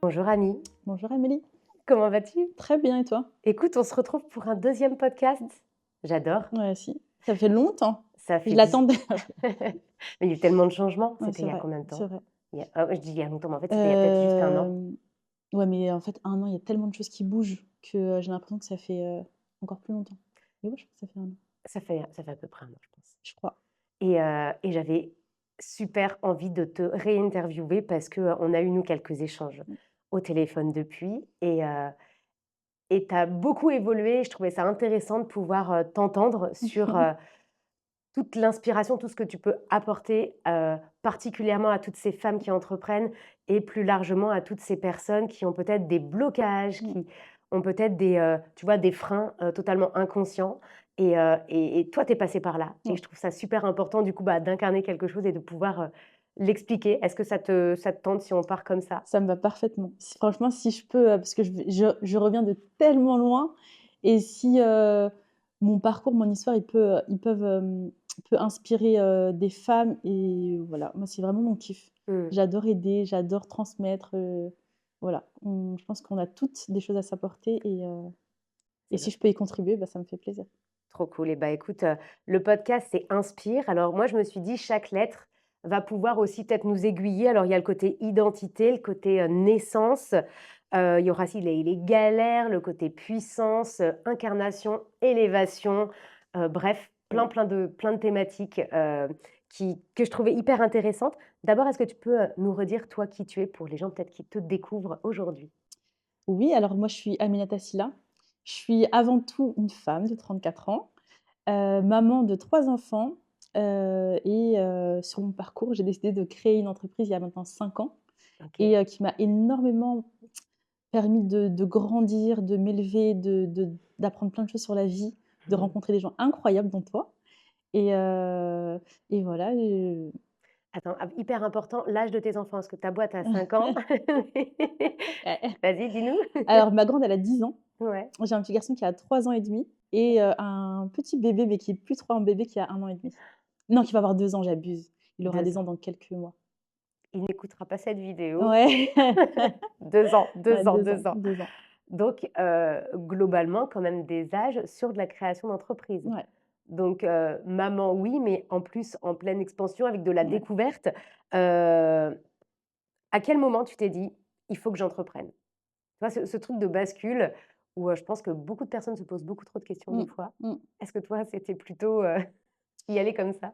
Bonjour Annie, Bonjour Amélie. comment vas-tu? Très bien et toi? Écoute, on se retrouve pour un deuxième podcast. J'adore. Ouais, si. Ça fait longtemps. Ça Je fait dix. l'attendais. Mais il y a eu tellement de changements. Ouais, C'était il c'est y a vrai, combien de c'est temps? vrai. Je dis il y a longtemps, mais en fait, c'était il y a peut-être juste un an. Hem, ouais, mais en fait, 1 an, il y a tellement de choses qui bougent que, j'ai l'impression que ça fait, encore plus longtemps. Mais ouais, je crois que ça fait 1 an, Ça fait à peu près un an, je pense. je crois. Et j'avais super envie de te réinterviewer parce que on a eu, nous, quelques échanges Mmh. au téléphone depuis. Et tu as beaucoup évolué. Je trouvais ça intéressant de pouvoir t'entendre sur toute l'inspiration, tout ce que tu peux apporter, particulièrement à toutes ces femmes qui entreprennent et plus largement à toutes ces personnes qui ont peut-être des blocages, Mmh. qui ont peut-être tu vois, des freins, totalement inconscients et toi, tu es passée par là et Ouais. je trouve ça super important du coup, d'incarner quelque chose et de pouvoir, l'expliquer. Est-ce que ça te tente si on part comme ça? Ça me va parfaitement. Si franchement, si je peux, parce que je reviens de tellement loin et si, mon parcours, mon histoire, peut inspirer, des femmes et voilà, moi, c'est vraiment mon kiff. Mmh, J'adore aider, j'adore transmettre, voilà. Je pense qu'on a toutes des choses à s'apporter et c'est si vrai. je peux y contribuer, bah, ça me fait plaisir. Trop cool et écoute, le podcast, c'est Inspire. Alors moi, je me suis dit chaque lettre va pouvoir aussi peut-être nous aiguiller. Alors il y a le côté identité, le côté, naissance, il y aura aussi les galères, le côté puissance, incarnation, élévation, bref, Mmh. plein de thématiques, que je trouvais hyper intéressantes. D'abord, est-ce que tu peux, nous redire toi qui tu es pour les gens peut-être qui te découvrent aujourd'hui? Oui, alors moi, je suis Aminata Sylla. Je suis avant tout une femme de 34 ans. Maman de 3 enfants, sur mon parcours, j'ai décidé de créer une entreprise il y a maintenant 5 ans OK. et qui m'a énormément permis de grandir, de m'élever, d'apprendre plein de choses sur la vie, de Mmh. rencontrer des gens incroyables dont toi et voilà, Attends, hyper important, l'âge de tes enfants, parce que ta boîte a 5 ans. Vas-y, dis-nous? alors ma grande, elle a 10 ans, Ouais, j'ai un petit garçon qui a 3 ans et demi et un petit bébé, mais qui est plus trop un bébé, qui a 1 an et demi. Non, qui va avoir 2 ans, j'abuse. Il aura 2 des ans ans. dans quelques mois. Il n'écoutera pas cette vidéo. Ouais. 2 ans, Ouais, 2 ans, 2 ans, 2 ans. 2 ans. Donc, globalement, quand même des âges sur de la création d'entreprise. Ouais, Donc, maman, oui, mais en plus, en pleine expansion avec de la ouais. découverte. À quel moment tu t'es dit: «Il faut que j'entreprenne»? Tu vois, ce truc de bascule où, je pense que beaucoup de personnes se posent beaucoup trop de questions des Mmh, fois. mmh. Est-ce que toi, c'était plutôt, y aller comme ça?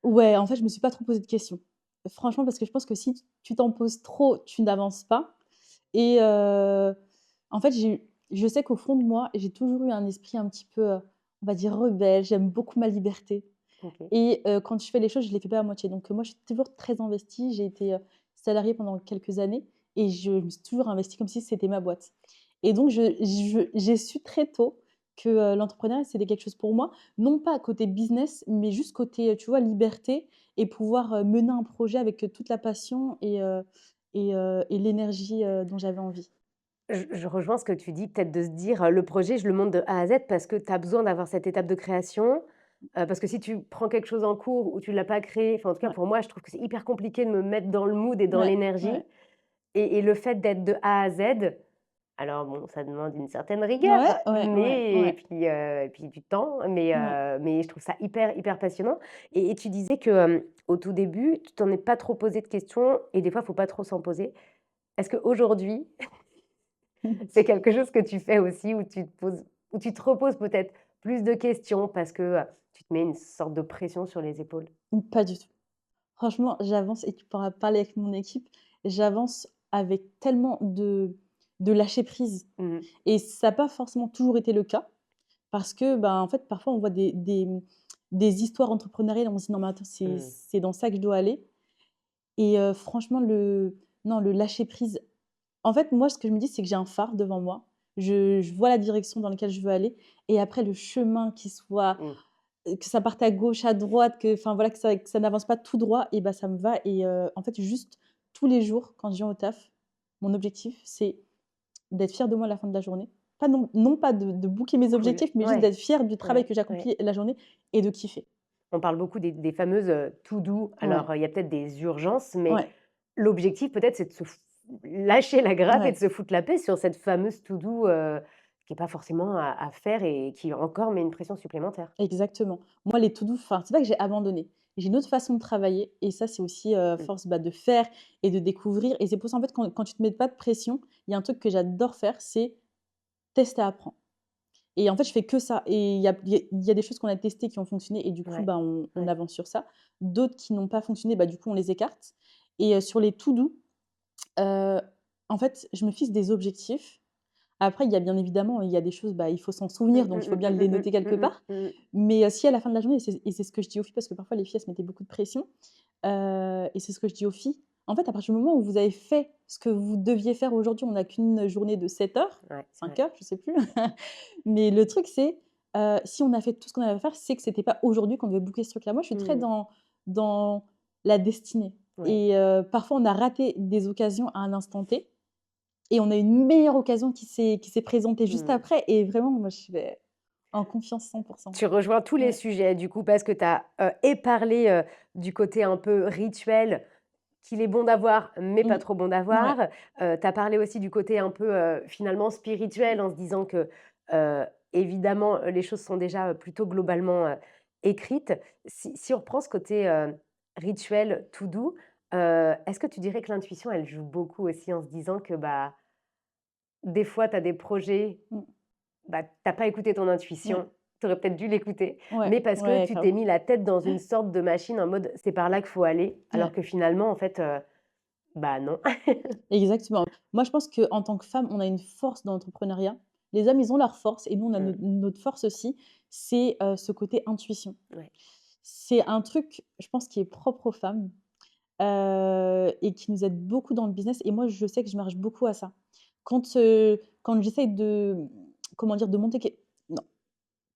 Ouais, en fait, je me suis pas trop posé de questions. Franchement, parce que je pense que si tu t'en poses trop, tu n'avances pas et en fait, je sais qu'au fond de moi, j'ai toujours eu un esprit un petit peu, on va dire rebelle. J'aime beaucoup ma liberté OK. et quand je fais les choses, je les fais pas à moitié. Donc moi, je suis toujours très investie. J'ai été, salariée pendant quelques années et je me suis toujours investie comme si c'était ma boîte et donc j'ai su très tôt que, l'entrepreneuriat, c'était quelque chose pour moi. Non pas côté business, mais juste côté, tu vois, liberté et pouvoir, mener un projet avec, toute la passion et l'énergie, dont j'avais envie. Je rejoins ce que tu dis, peut-être de se dire, le projet, je le monte de A à Z parce que tu as besoin d'avoir cette étape de création, parce que si tu prends quelque chose en cours où tu l'as pas créé, enfin, en tout cas Ouais, pour moi, je trouve que c'est hyper compliqué de me mettre dans le mood et dans ouais, l'énergie ouais, et le fait d'être de A à Z, alors bon, ça demande une certaine rigueur, ouais, ouais, ouais, mais ouais, et puis du temps, ouais. mais je trouve ça hyper passionnant et tu disais que, au tout début, tu t'en es pas trop posé de questions et des fois, il faut pas trop s'en poser. Est-ce qu'aujourd'hui, c'est quelque chose que tu fais aussi où tu te reposes peut-être plus de questions parce que, tu te mets une sorte de pression sur les épaules? Pas du tout. Franchement, j'avance et tu pourras parler avec mon équipe, j'avance avec tellement de lâcher prise Mmh. et ça a pas forcément toujours été le cas parce que, ben, en fait, parfois on voit des histoires entrepreneuriales, on se dit: «Non mais attends, Mmh. c'est dans ça que je dois aller» et franchement le lâcher prise, en fait, moi, ce que je me dis, c'est que j'ai un phare devant moi. Je vois la direction dans laquelle je veux aller et après le chemin qui soit Mmh. que ça parte à gauche, à droite, que enfin voilà, que ça n'avance pas tout droit et bah, ça me va et en fait, juste tous les jours quand je viens au taf, mon objectif, c'est d'être fière de moi à la fin de la journée. Pas non pas de boucler mes Cool. objectifs, mais juste Ouais, d'être fière du travail ouais, que j'ai ouais. accompli la journée et de kiffer. On parle beaucoup des fameuses, to do. Ouais, Alors, il y a peut-être des urgences, mais ouais, l'objectif peut-être, c'est de se lâcher la grappe et de Ouais, se foutre la paix sur cette fameuse to-do, qui est pas forcément à faire et qui encore met une pression supplémentaire. exactement. Moi, les to-do, enfin, c'est pas que j'ai abandonné. J'ai une autre façon de travailler et ça, c'est aussi, Mmh, force, bah, de faire et de découvrir et c'est pour ça, en fait, quand tu te mets pas de pression, il y a un truc que j'adore faire, c'est tester, apprendre. Et en fait, je fais que ça et il y a des choses qu'on a testées qui ont fonctionné et du coup, ouais, bah, on ouais. avance sur ça. D'autres qui n'ont pas fonctionné, bah, du coup, on les écarte et sur les to do, heu, en fait, je me fixe des objectifs. Après, il y a bien évidemment, il y a des choses, bah, il faut s'en Mmh, souvenir, donc mmh, il faut mmh, bien mmh, les mmh, noter mmh, quelque mmh, part. mmh, mmh. Mais si à la fin de la journée et c'est ce que je dis aux filles parce que parfois les filles, elles se mettaient beaucoup de pression, et c'est ce que je dis aux filles: «En fait, à partir du moment où vous avez fait ce que vous deviez faire aujourd'hui, on n'a qu'une journée de 7 heures, Ouais, 5 ouais. heures, je sais plus». Mais le truc, c'est, si on a fait tout ce qu'on avait à faire, c'est que c'était pas aujourd'hui qu'on devait boucler ce truc-là. Moi, je suis très Mmh. dans la destinée Ouais. et parfois on a raté des occasions à un instant T et on a une meilleure occasion qui s'est présentée juste Mmh. après et vraiment, moi, je vais en confiance 100%. Tu rejoins tous les Ouais. sujets du coup parce que tu as, et parlé, du côté un peu rituel qu'il est bon d'avoir, mais pas Mmh. trop bon Ouais. d'avoir. Tu as parlé aussi du côté un peu, finalement spirituel en se disant que, évidemment, les choses sont déjà, plutôt globalement, écrites. Si on reprend ce côté, rituel tout doux, est-ce que tu dirais que l'intuition, elle joue beaucoup aussi en se disant que, bah, des fois, tu as des projets, Mmh. bah, tu as pas écouté ton Ouais. intuition, tu aurais peut-être dû l'écouter, Ouais. mais parce que Ouais, tu t'es grave. mis la tête dans une sorte de machine en mode: «C'est par là qu'il faut aller», alors Ouais. que finalement, en fait, bah, non. Exactement. Moi, je pense qu'en tant que femme, on a une force dans l'entrepreneuriat. Les hommes, ils ont leur force et nous, on a Mmh, notre force aussi, c'est, ce côté intuition. ouais. C'est un truc, je pense, qui est propre aux femmes, et qui nous aide beaucoup dans le business et moi, je sais que je marche beaucoup à ça. Quand j'essaye de, comment dire? De monter qué non,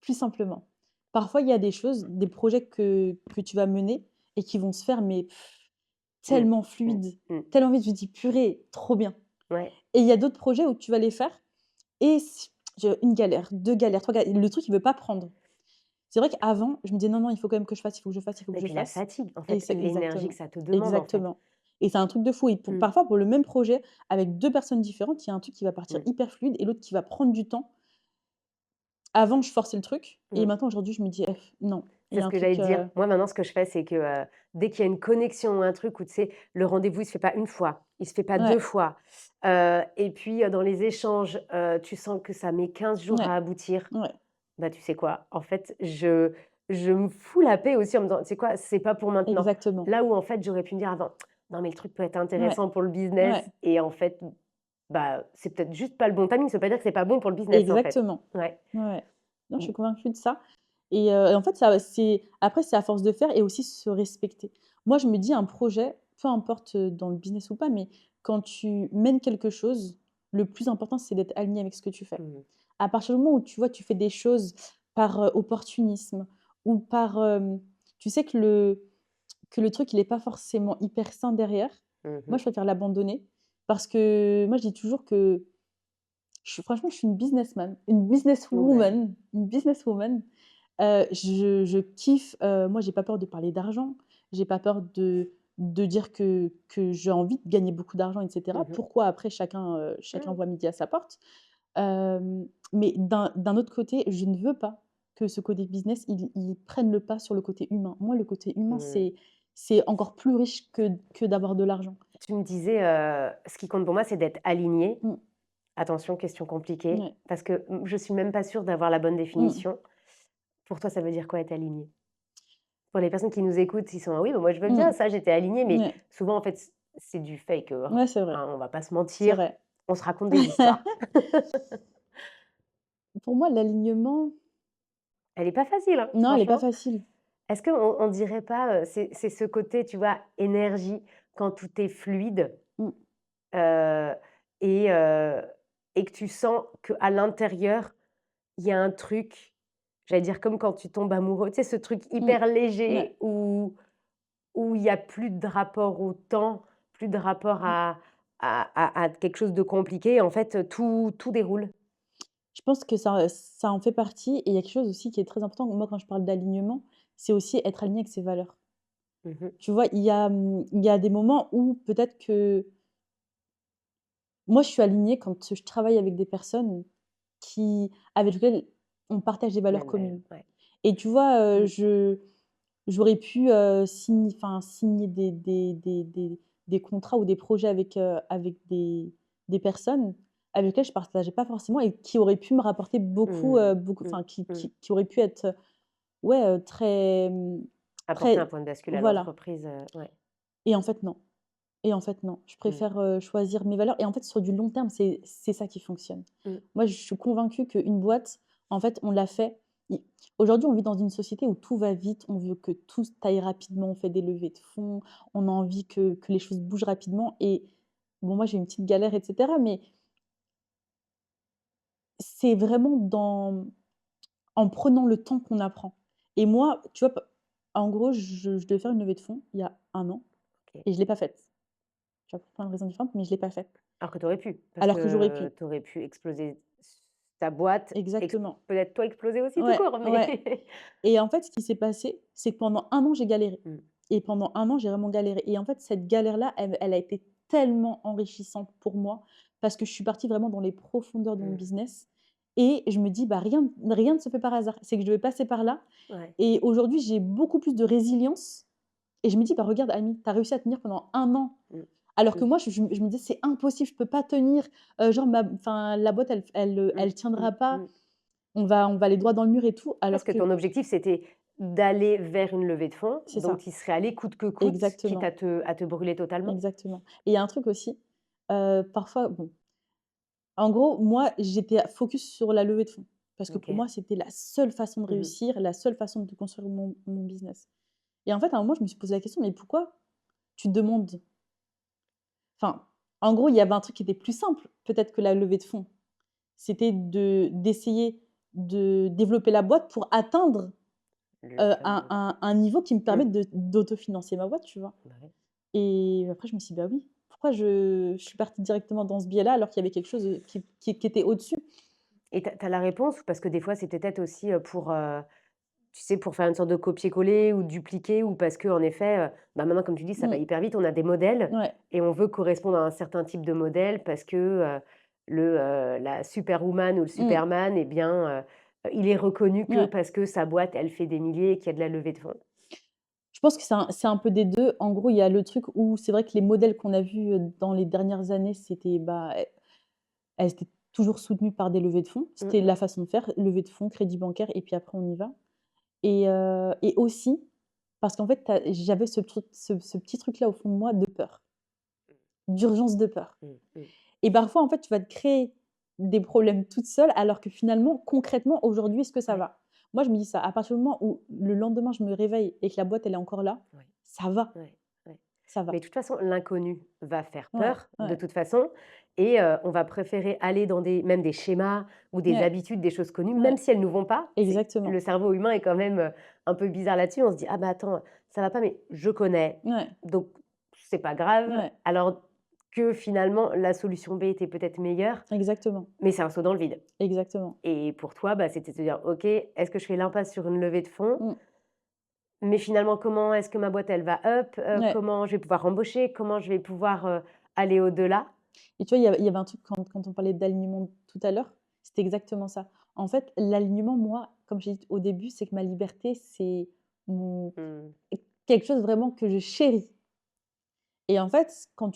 plus simplement. Parfois, il y a des choses, des projets que tu vas mener et qui vont se faire, mais Mmh, tellement mmh, fluides, mmh. tellement vite, je me dis: «Purée, trop bien». Ouais, Et il y a d'autres projets où tu vas les faire et j'ai une galère, 2 galères, 3 galères, le truc il veut pas prendre. C'est vrai qu'avant, je me disais: «Non, non, il faut quand même que je fasse, il faut que je fasse, il faut que et je puis la fasse» fatigue, en et fait, c'est l'énergie que exactement, ça te demande, en fait. exactement et c'est un truc de fou et Mmh, parfois pour le même projet, avec 2 personnes différentes, il y a un truc qui va partir mmh, hyper fluide et l'autre qui va prendre du temps. Avant, je forçais le truc et mmh. maintenant aujourd'hui, je me dis: non, il y C'est a ce un que j'allais truc, te dire. Moi, maintenant, ce que je fais, c'est que, dès qu'il y a une connexion ou un truc où, tu sais, le rendez-vous, il se fait pas une fois, il se fait pas 2 ouais, fois, et puis, dans les échanges, tu sens que ça met 15 jours ouais, à aboutir. ouais, Bah, tu sais quoi? En fait, je me fous la paix aussi en me disant: «Tu sais quoi? C'est pas pour maintenant». exactement. Là où, en fait, j'aurais pu me dire avant: «Non, mais le truc peut être Ouais, intéressant pour le ouais, business» et en fait, bah, c'est peut-être juste pas le bon timing. Ça veut pas dire que c'est pas bon pour le business, en fait. exactement. Ouais. Ouais. Non, je Mmh, suis convaincue de ça et en fait, ça c'est après, c'est à force de faire et aussi se respecter. Moi, je me dis un projet, peu importe, dans le business ou pas, mais quand tu mènes quelque chose, le plus important, c'est d'être aligné avec ce que tu fais. mmh, À partir du moment où tu vois, tu fais des choses par, opportunisme ou par, tu sais que le truc, il est pas forcément hyper sain derrière, mmh moi, mh. je préfère l'abandonner parce que moi, je dis toujours que franchement, je suis une businessman, Ouais. une businesswoman. Je kiffe, moi, j'ai pas peur de parler d'argent, j'ai pas peur de dire que j'ai envie de gagner beaucoup d'argent et cetera. Mmh mh. Pourquoi? Après chacun Mmh. voit midi à sa porte. Mais d'un autre côté, je ne veux pas que ce côté business, il prenne le pas sur le côté humain. Moi, le côté humain, Mmh. c'est encore plus riche que d'avoir de l'argent. Tu me disais, ce qui compte pour moi, c'est d'être aligné. Mmh, Attention, question compliquée, ouais, parce que, je suis même pas sûre d'avoir la bonne mmh, définition. Pour toi, ça veut dire quoi être aligné? Pour les personnes qui nous écoutent, ils sont: «Ah oui, bah, moi je veux bien mmh, ça, j'étais aligné», mais ouais, souvent en fait, c'est du fake, ouais, c'est vrai, hein, on va pas se c'est mentir, vrai. on se raconte des histoires. Pour moi, l'alignement, Elle est pas facile, hein, non, elle est pas franchement. facile. Est-ce qu'on dirait pas, c'est ce côté, tu vois, énergie, quand tout est fluide, Mmh, heu et heu et que tu sens qu'à l'intérieur, il y a un truc, j'allais dire comme quand tu tombes amoureux, tu sais, ce truc mmh, hyper ouais, léger où il y a plus de rapport au temps, plus de rapport mmh. à quelque chose de compliqué. En fait, tout déroule. Je pense que ça en fait partie et il y a quelque chose aussi qui est très important. Moi, quand je parle d'alignement, c'est aussi être aligné avec ses valeurs. Mmh mh. Tu vois, il y a des moments où peut-être que moi, je suis alignée quand je travaille avec des personnes avec lesquelles on partage des valeurs Même valeur, communes. ouais. Et tu vois, Mmh. j'aurais pu signer des contrats ou des projets avec des personnes avec lesquelles je ne partageais pas forcément et qui auraient pu me rapporter Mmh. beaucoup, Mmh. enfin, Mmh. qui auraient pu être, ouais, Apporter un très, point de bascule à voilà. l'entreprise, ouais. Et en fait, non. Et en fait, non. Je Mmh. préfère, choisir mes valeurs et en fait, sur du long terme, c'est ça qui fonctionne. Mmh. Moi, je suis convaincue qu'une boîte, en fait, on l'a fait i aujourd'hui, on vit dans une société où tout va vite, on veut que tout aille rapidement, on fait des levées de fonds, on a envie que les choses bougent rapidement et bon, moi, j'ai une petite galère et cetera, mais c'est vraiment en prenant le temps qu'on apprend. Et moi, tu vois, en gros, je devais faire une levée de fonds il y a 1 an OK. et je ne l'ai pas faite. Tu vois, pour plein de raisons différentes, mais je ne l'ai pas faite. Alors que tu aurais pu, parce Alors que j'aurais que pu. tu aurais pu exploser ta boîte, Exactement. peut-être toi exploser aussi tout Ouais, court, ouais. mais Et en fait, ce qui s'est passé, c'est que pendant 1 an, j'ai galéré mmh. et pendant 1 an, j'ai vraiment galéré et en fait, cette galère-là, elle a été tellement enrichissante pour moi parce que je suis partie vraiment dans les profondeurs de mon Mmh. business et je me dis: «Bah, rien ne se fait par hasard». C'est que je devais passer par là Ouais. et aujourd'hui, j'ai beaucoup plus de résilience et je me dis: «Bah, regarde Annie, tu as réussi à tenir pendant 1 an». Mmh. Alors que Mmh. moi, je me disais: «C'est impossible, je peux pas tenir, genre la boîte, Mmh. elle tiendra Mmh. pas, Mmh. on va aller droit dans le mur et tout». Parce Alors que que ton objectif, c'était d'aller vers une levée de fonds, c'est donc ça, tu serais allé coûte que coûte, quitte exactement. à te brûler totalement? Exactement et il y a un truc aussi, parfois bon, en gros, moi, j'étais focus sur la levée de fonds parce que pour OK. moi, c'était la seule façon de Mmh mh. réussir, la seule façon de construire mon business et en fait, à un moment, je me suis posé la question: «Mais pourquoi tu demandes?» Enfin, en gros, il y avait un truc qui était plus simple, peut-être que la levée de fonds. C'était d'essayer de développer la boîte pour atteindre, Le fameux un niveau qui me mmh. permette d'autofinancer ma boîte, tu vois? Bah ouais. Et après, je me suis dit: «Bah oui, pourquoi je suis partie directement dans ce biais-là, alors qu'il y avait quelque chose, qui était au-dessus?» Et tu as la réponse? Parce que des fois, c'est peut-être aussi, pour, tu sais, pour faire une sorte de copier-coller ou dupliquer ou parce qu'en effet, bah, maintenant, comme tu dis, ça va Mmh, hyper vite, on a des modèles ouais, et on veut correspondre à un certain type de modèle parce que, la superwoman ou le mmh, superman et bien, il est reconnu que ouais. parce que sa boîte, elle fait des milliers et qu'il y a de la levée de fonds. Je pense que c'est un peu des 2. En gros, il y a le truc où c'est vrai que les modèles qu'on a vus, dans les dernières années, c'était, bah, elles étaient toujours soutenues par des levées de fonds. Mmh C'était mh. la façon de faire, levée de fonds, crédit bancaire et puis après on y va et aussi parce qu'en fait, j'avais ce petit truc-là au fond de moi de peur, d'urgence de peur. Mmh mh. Et parfois, en fait, tu vas te créer des problèmes toute seule, alors que finalement, concrètement, aujourd'hui, est-ce que ça Ouais, va? Moi, je me dis ça, à partir du moment où le lendemain, je me réveille et que la boîte, elle est encore là, ouais, ça va, ouais, ouais. ça Mais va. de toute façon, l'inconnu va faire Ouais, peur, de ouais, toute façon et on va préférer aller dans des schémas ou des ouais, habitudes, des choses connues, même ouais, si elles nous vont pas. C'est le exactement. cerveau humain est quand même, un peu bizarre là-dessus. On se dit: «Ah bah, attends, ça va pas, mais je connais, Ouais, donc c'est pas grave». ouais, Alors que finalement, la solution B était peut-être meilleure, exactement, mais c'est un saut dans le vide exactement. et pour toi, bah, c'était de te dire: «OK, est-ce que je fais l'impasse sur une levée de fonds? Mmh, Mais finalement, comment est-ce que ma boîte, elle va up? ouais Comment je vais pouvoir embaucher? Comment je vais pouvoir, aller au-delà?» et tu vois, il y avait un truc quand on parlait d'alignement tout à l'heure, c'était exactement ça. En fait, l'alignement, moi, comme j'ai dit au début, c'est que ma liberté, c'est mon Mmh. quelque chose vraiment que je chéris. Et en fait, quand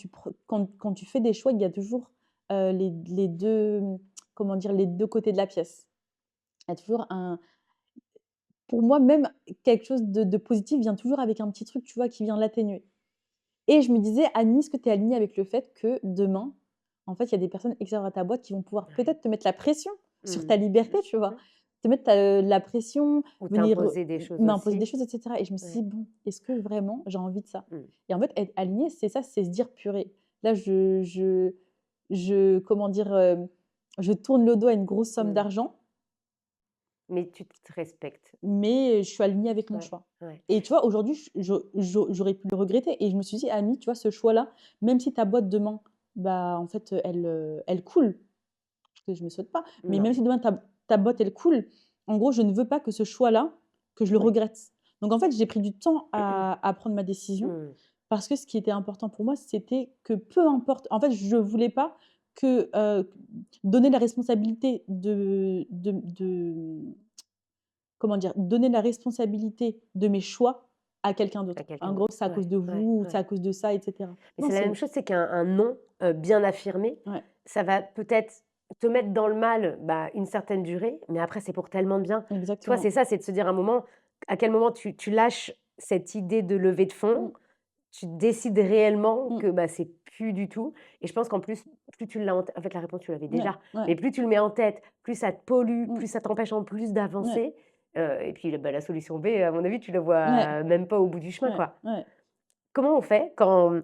tu fais des choix, il y a toujours, les 2 comment dire? Les 2 côtés de la pièce. Il y a toujours un pour moi, même quelque chose de positif vient toujours avec un petit truc, tu vois, qui vient l'atténuer. Et je me disais: «Annie, est-ce que tu es alignée avec le fait que demain, en fait, il y a des personnes extérieures à ta boîte qui vont pouvoir Ouais. peut-être te mettre la pression sur Mmh. ta Mmh liberté», tu vois? mh. Te mettre la pression, Ou venir, t'imposer des choses m'imposer des aussi. choses et cetera et je me suis dit: Ouais. «Bon, est-ce que vraiment j'ai envie de ça?» Mmh. et en fait, être alignée, c'est ça, c'est se dire: «Purée, là, je comment dire? Je tourne le dos à une grosse somme Mmh. d'argent, Mais tu te respectes. mais je suis alignée avec mon Ouais, choix». ouais. Et tu vois, aujourd'hui, j'aurais pu le regretter et je me suis dit: «Annie, tu vois, ce choix-là, même si ta boîte demain, bah, en fait, elle coule», parce que je ne me souhaite pas, mais Non. même si demain ta boîte, elle coule, en gros, je ne veux pas que ce choix-là, que je le Ouais. regrette. Donc en fait, j'ai pris du temps à prendre ma décision Mmh. parce que ce qui était important pour moi, c'était que peu importe en fait, je voulais pas que donner la responsabilité de comment dire? Donner la responsabilité de mes choix à quelqu'un à d'autre. quelqu'un En gros, d'autre. c'est à cause Ouais, de ouais, vous, c'est ouais. à cause de ça et cetera. Mais Non, c'est la même c'est chose, c'est qu'un non, bien affirmé, ouais, ça va peut-être te mettre dans le mal, bah, une certaine durée, mais après c'est pour tellement de bien. Tu vois, c'est exactement. ça, c'est de se dire à un moment, à quel moment tu lâches cette idée de levée de fonds, Mmh, tu décides réellement mmh. que, bah, c'est plus du tout et je pense qu'en plus, plus tu l'as en fait la réponse tu l'avais Ouais, déjà, ouais. mais plus tu le mets en tête, plus ça te pollue, Mmh. plus ça t'empêche en plus Ouais, d'avancer, et puis, bah, la solution B, à mon avis, tu la ouais, vois même pas au bout du chemin, ouais, quoi. ouais. Comment on fait quand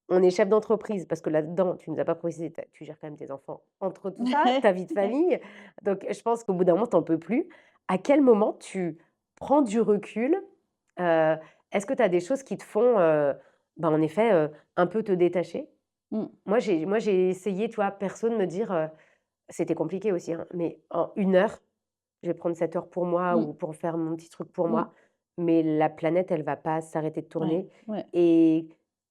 on est chef d'entreprise? Parce que là-dedans, tu nous as pas précisé, tu gères quand même tes enfants entre tout ça, ta vie de Ouais. famille, donc je pense qu'au bout d'un moment, tu en peux plus. À quel moment tu prends du recul? Heu, Est-ce que tu as des choses qui te font, bah, en effet, un peu te détacher? Mmh, Moi j'ai essayé, tu vois, perso, de me dire, c'était compliqué aussi, hein, mais en 1 heure, je vais prendre cette heure pour moi mmh, ou pour faire mon petit truc pour mmh. moi, mais la planète, elle va pas s'arrêter de Ouais, tourner ouais. et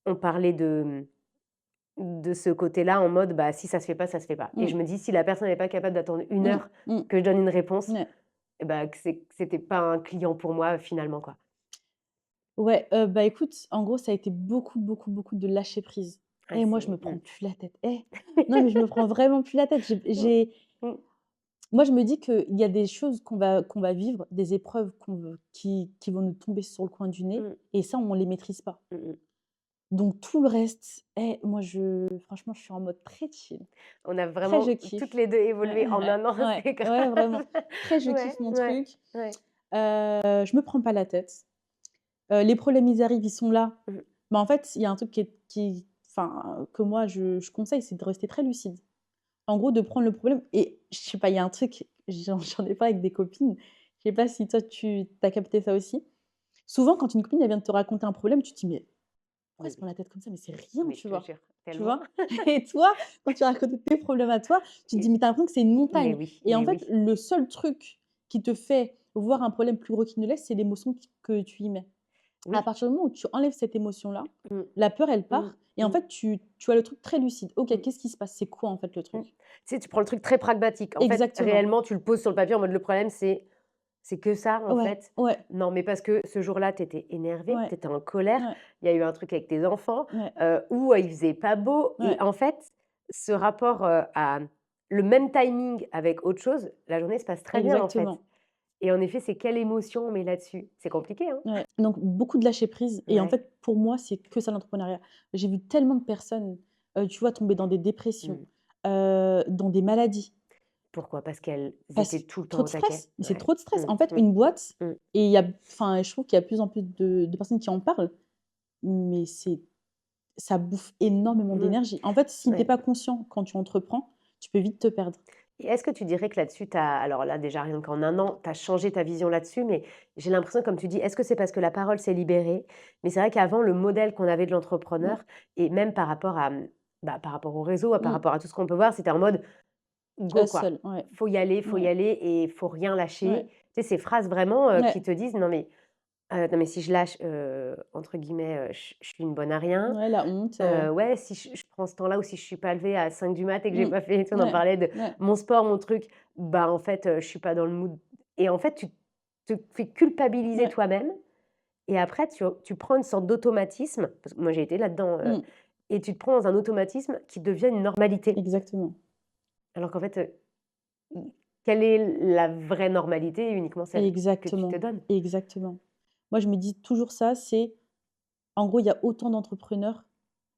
on parlait de ce côté-là en mode, bah, si ça se fait pas, ça se fait pas et Mmh, je me dis: «Si la personne n'est pas capable d'attendre 1 heure mmh, mmh. que je donne une réponse, Ouais. et bah, que c'était pas un client pour moi finalement, quoi». Ouais, bah, écoute, en gros, ça a été beaucoup, beaucoup, beaucoup de lâcher prise. Ouais, Et moi, je c'est me prends plus la tête. Non, mais je me prends vraiment plus la tête. Mmh, mmh, Moi, je me dis qu'il y a des choses qu'on va vivre, des épreuves qui vont nous tomber sur le coin du nez mmh, et ça, on les maîtrise pas. mmh mh. Donc tout le reste, moi, franchement, je suis en mode très chill. On a Très je vraiment toutes kiffe. les 2 Ouais, évolué en 1 an, ouais, c'est ouais, grave. vraiment. Très je Ouais, kiffe mon ouais, truc. ouais. Je me prends pas la tête. Les problèmes, ils arrivent, ils sont là. Mmh. Mais en fait, il y a un truc enfin, que moi je conseille, c'est de rester très lucide. En gros, de prendre le problème et je sais pas, il y a un truc, j'en ai parlé avec des copines, je sais pas si toi tu as capté ça aussi? Souvent, quand une copine, elle vient de te raconter un problème, tu te dis: «Mais pourquoi elle Oui, se prend la tête comme ça? Mais c'est rien», mais tu je te vois? jure, Tu tellement. vois? Et toi, quand tu racontes tes problèmes à toi, tu te dis: Et «Mais tu as l'impression que c'est une mais montagne» oui, et en mais fait, oui. le seul truc qui te fait voir un problème plus gros qu'il ne l'est, c'est l'émotion que tu y mets. À Oui. partir du moment où tu enlèves cette émotion-là, Mmh, la peur, elle mmh, part et en mmh, fait, tu as le truc très lucide. OK, mmh. qu'est-ce qui se passe? C'est quoi, en fait, le Mmh. truc? Tu sais, tu prends le truc très pragmatique. En fait, Exactement. réellement, tu le poses sur le papier en mode: «Le problème, c'est que ça, en Ouais, fait. ouais, Non, mais parce que ce jour-là, tu étais énervé, ouais, tu étais en colère, ouais, il y a eu un truc avec tes enfants, ouais, ou il faisait pas beau» et ouais, en fait, ce rapport, à le même timing avec autre chose, la journée se passe très bien, en fait exactement. et en effet, c'est quelle émotion on met là-dessus? C'est compliqué, hein? Ouais, donc beaucoup de lâcher prise et en Ouais. fait, pour moi, c'est que ça l'entrepreneuriat. J'ai vu tellement de personnes, tu vois, tomber dans des dépressions, Mmh. dans des maladies Pourquoi? Parce qu'elles parce étaient tout le temps trop au de taquet? stress, mais c'est Ouais. trop de stress. Mmh, En fait, mmh, une boîte mmh. et il y a enfin, je trouve qu'il y a de plus en plus de personnes qui en parlent, mais ça bouffe énormément Mmh. d'énergie. En fait, si tu es Ouais. pas conscient quand tu entreprends, tu peux vite te perdre. Et est-ce que tu dirais que là-dessus, tu as alors là, déjà, rien qu'en 1 an, tu as changé ta vision là-dessus, mais j'ai l'impression, comme tu dis, est-ce que c'est parce que la parole s'est libérée? Mais c'est vrai qu'avant, le modèle qu'on avait de Mmh, l'entrepreneur et même par rapport à, bah, par rapport au réseau, par mmh, rapport à tout ce qu'on peut voir, c'était en mode go, quoi. seul, ouais, Faut y ouais, aller et faut rien lâcher. ouais, Tu sais, ces phrases vraiment, qui ouais, te disent: non mais si je lâche, entre guillemets, je suis une bonne à rien». ouais, la honte, Ouais, si je prends ce temps-là ou si je suis pas levée à 5 du mat et que j'ai mmh, pas fait tu sais, on en ouais, parlait de ouais, mon sport, mon truc, bah, en fait, je suis pas dans le mood et en fait, tu te fais culpabiliser ouais, toi-même et après tu prends une sorte d'automatisme, parce que moi j'ai été là-dedans, mmh, et tu te prends dans un automatisme qui devient une normalité. exactement. Alors qu'en fait, i quelle est la vraie normalité? Uniquement celle que tu te Exactement, donnes. exactement. Moi, je me dis toujours ça, c'est en gros, il y a autant d'entrepreneurs,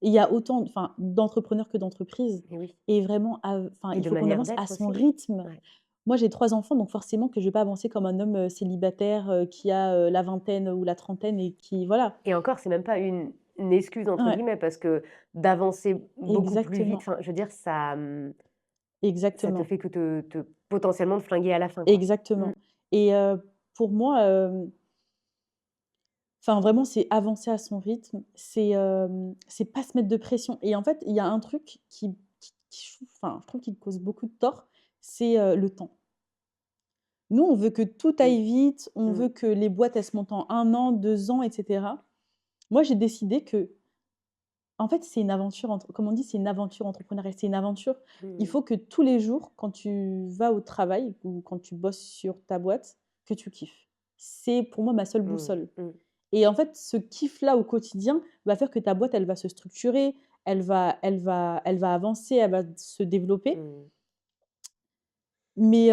il y a autant enfin, d'entrepreneurs que d'entreprises Et oui et vraiment enfin, et il de faut qu'on manière avance à d'être son aussi. rythme. Ouais. Moi, j'ai 3 enfants, donc forcément que je vais pas avancer comme un homme, célibataire, qui a, la vingtaine ou la trentaine et qui voilà. Et encore, c'est même pas une «excuse» entre Ouais, guillemets parce que d'avancer beaucoup plus vite, exactement, enfin, je veux dire, ça te exactement, fait que te potentiellement te flinguer à la fin, quoi. Mmh. exactement et pour moi, enfin, vraiment, c'est avancer à son rythme, c'est pas se mettre de pression et en fait, il y a un truc je trouve qu'il cause beaucoup de tort, c'est, le temps. Nous, on veut que tout Mmh. aille vite, on Mmh. veut que les boîtes, elles se montent en 1 an, 2 ans et cetera. Moi, j'ai décidé que En fait, c'est une aventure comme on dit, c'est une aventure entrepreneuriale, c'est une aventure. Il Mmh. faut que tous les jours, quand tu vas au travail ou quand tu bosses sur ta boîte, que tu kiffes. C'est pour moi ma seule Mmh. boussole. Mmh. Et en fait, ce kiff-là au quotidien va faire que ta boîte, elle va se structurer, elle va avancer, elle va se développer. Mmh. Mais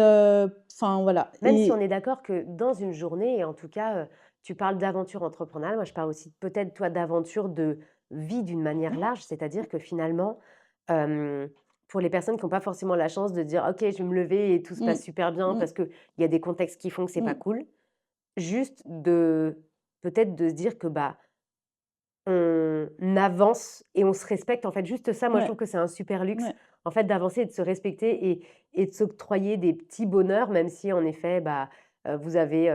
enfin voilà Même si on et est d'accord que dans une journée et en tout cas, tu parles d'aventure entrepreneuriale, moi je parle aussi peut-être toi d'aventure de vie d'une manière large. C'est-à-dire que finalement, hem, pour les personnes qui ont pas forcément la chance de dire: «OK, je vais me lever et tout se mmh, passe super bien», mmh, parce qu'il y a des contextes qui font que c'est pas mmh, cool. Juste de peut-être de se dire que, bah, on avance et on se respecte, en fait, juste ça, moi, je ouais, trouve que c'est un super luxe, ouais, en fait, d'avancer et de se respecter et de s'octroyer des petits bonheurs, même si, en effet, bah, vous avez,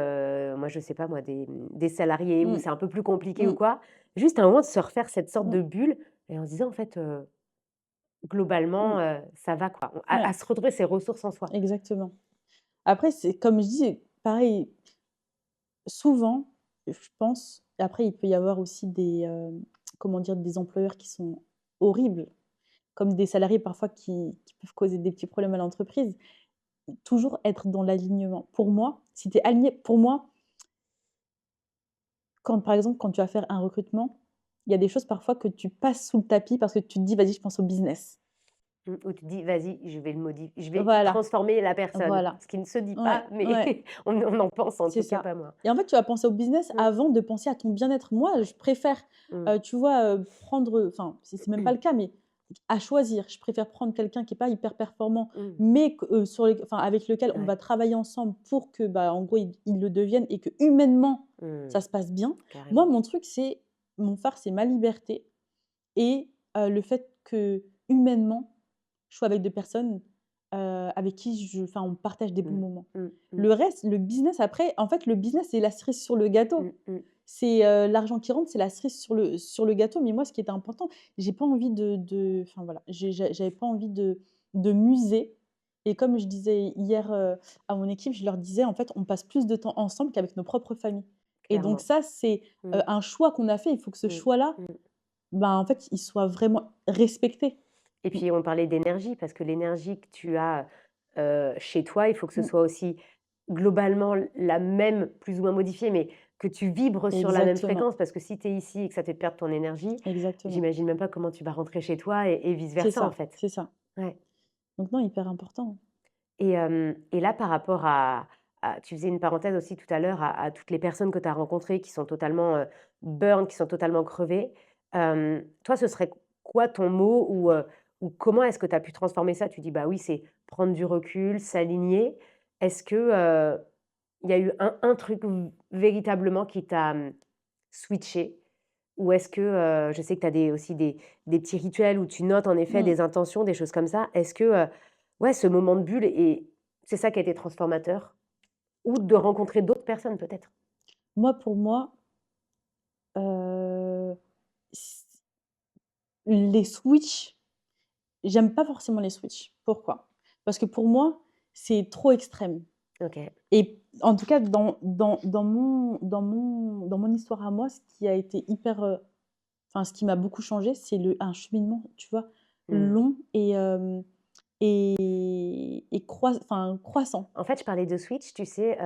moi, je sais pas moi, des salariés où mmh, c'est un peu plus compliqué ou mmh, quoi. Juste un moment de se refaire cette sorte mmh, de bulle et en se disant, en fait, mmh, globalement, ça va, quoi. À ouais, se retrouver ses ressources en soi. exactement. Après, c'est comme je dis, pareil, souvent, je pense, après il peut y avoir aussi des, comment dire? Des employeurs qui sont horribles, comme des salariés parfois qui peuvent causer des petits problèmes à l'entreprise. Toujours être dans l'alignement. Pour moi, si tu es aligné pour moi, quand par exemple, quand tu vas faire un recrutement, il y a des choses parfois que tu passes sous le tapis parce que tu te dis: «Vas-y, je pense au business». Mmh, où tu te dis: «Vas-y, je vais Voilà, transformer la personne». voilà. Ce qui ne se dit Ouais, pas, mais ouais, on en pense en c'est tout cas ça pas moi. et en fait, tu vas penser au business Mmh, avant de penser à ton bien-être. Moi, je ouais. préfère, Mmh. tu vois, prendre enfin, c'est même pas le cas, mais à choisir, je préfère prendre quelqu'un qui est pas hyper performant, Mmh. mais que, sur les enfin, avec lequel on Ouais. va travailler ensemble pour que, bah, en gros, il le devienne et que humainement Mmh. ça se passe bien. Moi, Carrément. mon truc, c'est mon phare, c'est ma liberté et le fait que humainement je suis avec des personnes, avec qui enfin, on partage des bons Mmh. moments. Mmh. Mmh. Le reste, le business après, en fait, le business, c'est la cerise sur le Mmh. gâteau. Mmh. C'est, l'argent qui rentre, c'est la cerise sur le gâteau. Mais moi, ce qui était important, j'ai pas envie enfin voilà, j'avais pas envie de m'user et comme je disais hier, à mon équipe, je leur disais: «En fait, on passe plus de temps ensemble qu'avec nos propres familles» et donc Clairement. ça, c'est, Mmh. un choix qu'on a fait. Il faut que ce Mmh. choix-là, Mmh. ben, en fait, il soit vraiment respecté. Et Mmh, puis on parlait d'énergie parce que l'énergie que tu as, chez toi, il faut que ce mmh, soit aussi globalement la même, plus ou moins modifiée, mais que tu vibres sur la même exactement, fréquence parce que si tu es ici et que ça te fait perdre ton énergie, exactement. j'imagine même pas comment tu vas rentrer chez toi et vice C'est versa, en ça, fait. c'est ça. Ouais. Donc non, hyper important. Et là, par rapport à tu faisais une parenthèse aussi tout à l'heure à toutes les personnes que tu as rencontrées qui sont totalement, burn, qui sont totalement crevées. Toi, ce serait quoi ton mot ou comment est-ce que tu as pu transformer ça? Tu dis: «Bah oui, c'est prendre du recul, s'aligner». Est-ce que, il y a eu un truc véritablement qui t'a, switché? Ou est-ce que, je sais que tu as aussi des petits rituels où tu notes en effet Mmh. des intentions, des choses comme ça. Est-ce que, ouais, ce moment de bulle et c'est ça qui a été transformateur? Ou de rencontrer d'autres personnes peut-être? Moi, pour moi, s les switches, j'aime pas forcément les switches. Pourquoi? Parce que pour moi, c'est trop extrême OK. et en tout cas dans mon histoire à moi, ce qui a été hyper, enfin ce qui m'a beaucoup changé, c'est un cheminement, tu vois? Mmh. Long et enfin croissant. En fait, je parlais de switch, tu sais,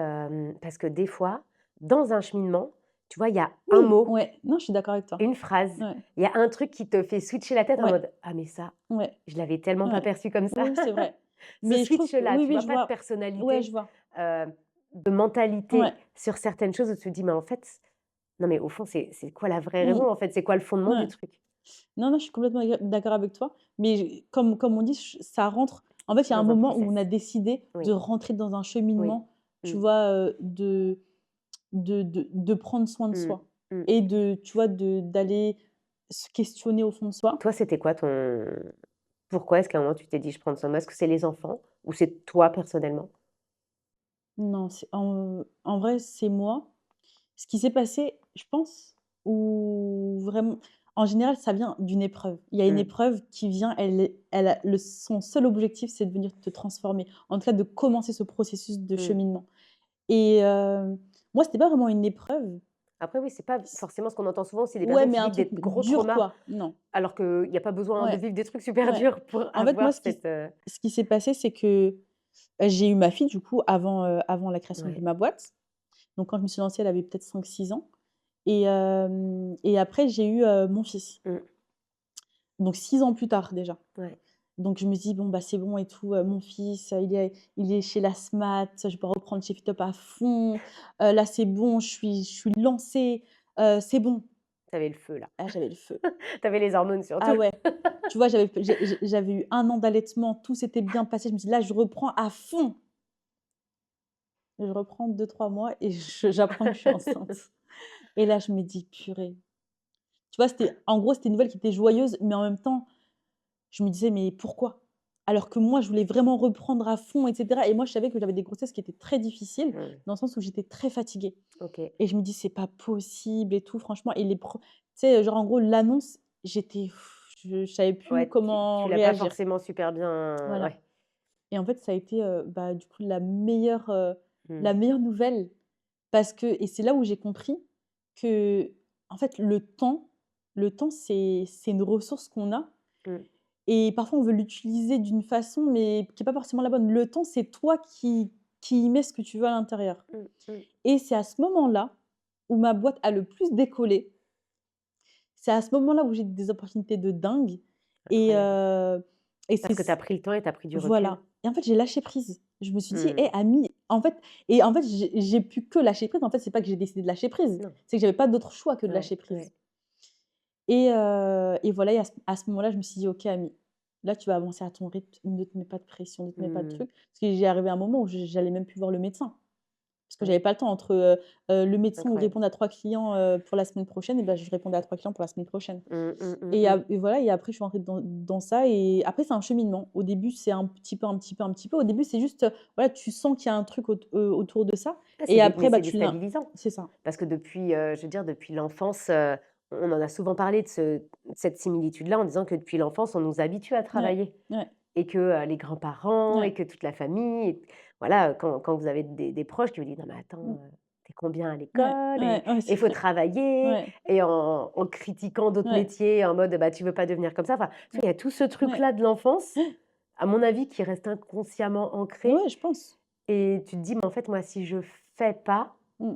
parce que des fois, dans un cheminement, tu vois, il y a un Oui, mot, ouais, non, je suis d'accord avec toi. une phrase, Ouais, il y a un truc qui te fait switcher la tête en ouais, mode: «Ah mais ça, ouais, je l'avais tellement pas ouais. perçu comme ça». Oui, c'est vrai. Ce Mais je trouve que switch-là, oui, tu oui, vois? je Pas de vois. Ouais, je personnalité, vois. heu, de mentalité Ouais. sur certaines choses où tu te dis: «Mais en fait, non mais au fond, c'est quoi la vraie Mmh. raison en fait? C'est quoi le fondement du Ouais. truc?» Non, non, je suis complètement d'accord avec toi, mais comme on dit, ça rentre en fait, il y a un Dans un moment où on a process. décidé de Oui, rentrer dans un oui. cheminement, tu Mmh. vois, de prendre soin de Mmh. soi Mmh. et tu vois, d'aller se questionner au fond de soi. Toi, c'était quoi ton pourquoi est-ce qu'à un moment tu t'es dit: «Je prends soin de moi»? Est-ce que c'est les enfants ou c'est toi personnellement? Non, c'est en vrai, c'est moi. Ce qui s'est passé, je pense, où vraiment en général, ça vient d'une épreuve. Il y a une Mmh. épreuve qui vient, elle a son seul objectif, c'est de venir te transformer. En tout cas, de commencer ce processus de Mmh. cheminement et moi, c'était pas vraiment une épreuve, Après oui, c'est pas C forcément ce qu'on entend souvent, c'est des Ouais, personnes mais qui un vivent truc des gros dur, traumas, quoi. Non. alors qu'il y a pas besoin de Ouais, vivre des trucs super ouais. durs pour En fait, moi, avoir cette, ce qui s'est passé, c'est que, j'ai eu ma fille, du coup, avant la création de ouais. ma boîte. Donc quand je me suis lancée, elle avait peut-être 5 6 ans et après j'ai eu, mon fils. Mmh. Donc 6 ans plus tard déjà. Ouais. Donc je me dis: «Bon, bah, c'est bon et tout, mon fils, il est chez la SMAT, je peux reprendre chez Fitop à fond, là c'est bon, je suis lancée, c'est bon». Tu avais le feu là. Ah, j'avais le feu. Tu avais les hormones Ah surtout. ouais, tu vois, j'avais eu 1 an d'allaitement, tout s'était bien passé. Je me dis: «Là, je reprends à fond». Je reprends 2 3 mois et j'apprends que je suis enceinte et là, je me dis: «Purée». Tu vois, c'était une nouvelle qui était joyeuse, mais en même temps, je me disais: «Mais pourquoi?» Alors que moi, je voulais vraiment reprendre à fond et cetera et moi, je savais que j'avais des grossesses qui étaient très difficiles, Mmh. dans le sens où j'étais très fatiguée OK. et je me dis: «C'est pas possible et tout», franchement et tu sais, genre, en gros, l'annonce, je savais plus Ouais, tu comment l'as pas réagir. forcément super bien Voilà ouais. et en fait, ça a été, bah, du coup, Mmh. la meilleure nouvelle parce que et c'est là où j'ai compris que en fait, le temps, c'est une ressource qu'on a Mmh. et parfois on veut l'utiliser d'une façon, mais qui est pas forcément la bonne. Le temps, c'est toi qui y mets ce que tu veux à l'intérieur Mmh. Mmh. et c'est à ce moment-là où ma boîte a le plus décollé. C'est à ce moment-là où j'ai des opportunités de dingue et Incroyable. heu et c'est Parce que tu as c pris le temps et tu as pris du recul. voilà et en fait, j'ai lâché prise. Je me suis dit: «Hé, Mmh. Ami» en fait, j'ai pu que lâcher prise. En fait, c'est pas que j'ai décidé de lâcher prise, Non. c'est que j'avais pas d'autre choix que de Ouais, lâcher prise ouais. et voilà et à ce moment-là, je me suis dit: «OK, Ami, là, tu vas avancer à ton rythme, ne te mets pas de pression, ne te mets pas de Mmh. trucs». Parce que j'ai arrivé à un moment où j'allais même plus voir le médecin. Parce que Ouais, j'avais pas le temps entre, le médecin ou incroyable. répondre à 3 clients, pour la semaine prochaine et bah, je répondais à 3 clients pour la semaine prochaine. Mmh, mmh, mmh, Et mmh. a et voilà et après je suis rentrée dans ça et après c'est un cheminement. Au début, c'est un petit peu, un petit peu, un petit peu. Au début, c'est juste, voilà, tu sens qu'il y a un truc autour de ça Ah, et mais après, bah, c'est tu l'in déstabilisant. c'est ça. Parce que depuis, je veux dire depuis l'enfance, on en a souvent parlé de cette similitude-là en disant que depuis l'enfance, on nous habitue à Ouais, travailler ouais, et que, les grands-parents et ouais, que toute la famille et voilà, quand vous avez des proches qui vous disent: «Non mais attends, mmh, tu combien à ouais, l'école et ouais, ouais, il c'est faut vrai. travailler» Ouais, et en critiquant d'autres ouais, métiers en mode: «Bah, tu veux pas devenir comme ça». Enfin, tu vois, il y a tout ce ouais, truc-là de l'enfance, à mon avis, qui reste inconsciemment ancré ouais, je pense. et tu te dis: «Mais en fait, moi, si je fais pas, Mmh,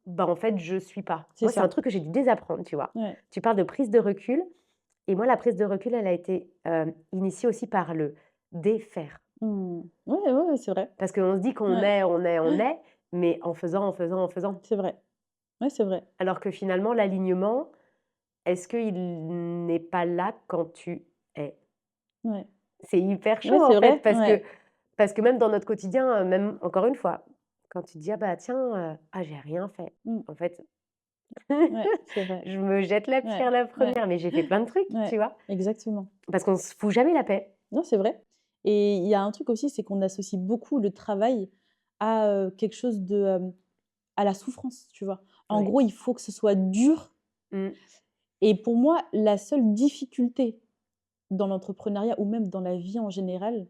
bah, en fait, je suis pas». c'est Moi, c'est un ça. truc que j'ai dû désapprendre, tu vois? Ouais. Tu parles de prise de recul et moi, la prise de recul, elle a été, initiée aussi par le défaire. Mmh. Ouais, ouais, ouais, c'est vrai. Parce qu'on se dit qu'on Ouais, est, on est, on est, mais en faisant, en faisant, en faisant. c'est vrai. Ouais, c'est vrai. Alors que finalement, l'alignement, est-ce qu'il n'est pas là quand tu es? Ouais. C'est hyper Ouais, chaud, c'est en fait, vrai. Ouais. parce que même dans notre quotidien, même encore une fois, quand tu te dis: «Ah bah tiens, ah j'ai rien fait». Mmh. En fait, Ouais, c'est vrai. je me jette la Ouais, pierre la ouais, première, mais j'ai fait plein de trucs, tu ouais, vois? exactement. Parce qu'on se fout jamais la paix. Non, c'est vrai et il y a un truc aussi, c'est qu'on associe beaucoup le travail à, quelque chose à la souffrance, tu vois? En Ouais. gros, il faut que ce soit dur Mmh. et pour moi, la seule difficulté dans l'entrepreneuriat ou même dans la vie en général,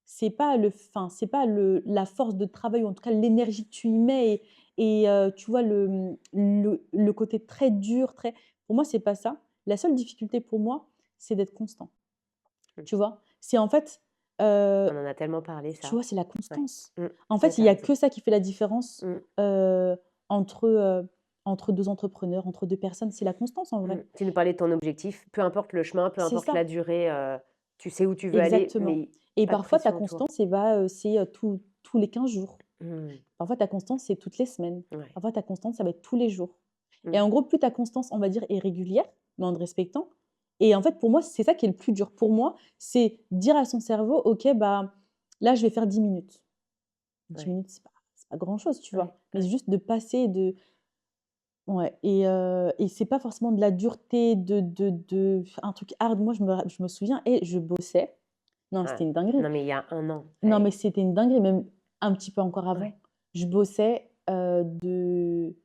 c'est pas la force de travail ou en tout cas l'énergie que tu y mets et tu vois le côté très dur, très pour moi, c'est pas ça. La seule difficulté pour moi, c'est d'être constant, Mmh. tu vois? C'est en fait, heu On en a tellement parlé tu ça. vois, c'est la Ouais. constance. Mmh. En Ouais, fait, tu il y a raison. que ça qui fait la différence, Mmh. entre, entre 2 entrepreneurs, entre 2 personnes, c'est la constance en Mmh. vrai. Tu nous parlais de ton objectif, peu importe le chemin, peu C'est importe ça, la durée, tu sais où tu veux aller, exactement mais et pas de parfois ta pression autour. constance c'est, tous les 15 jours. Mmh. Parfois ta constance, c'est toutes les semaines. Ouais. Parfois ta constance, ça va être tous les jours et Mmh. en gros, plus ta constance, on va dire, est régulière, mais en te respectant et en fait, pour moi, c'est ça qui est le plus dur. Pour moi, c'est dire à son cerveau: «OK, bah, là, je vais faire 10 minutes». 10 Ouais. minutes, c'est pas grand-chose, tu Ouais. vois? Mais Ouais. juste de passer de ouais et c'est pas forcément de la dureté, un truc hard. Moi, je me souviens et je bossais. Non, Ah. c'était une dinguerie. Non, mais il y a un an. Non, mais c'était une dinguerie, même un petit peu encore Ouais. avant. Je bossais, de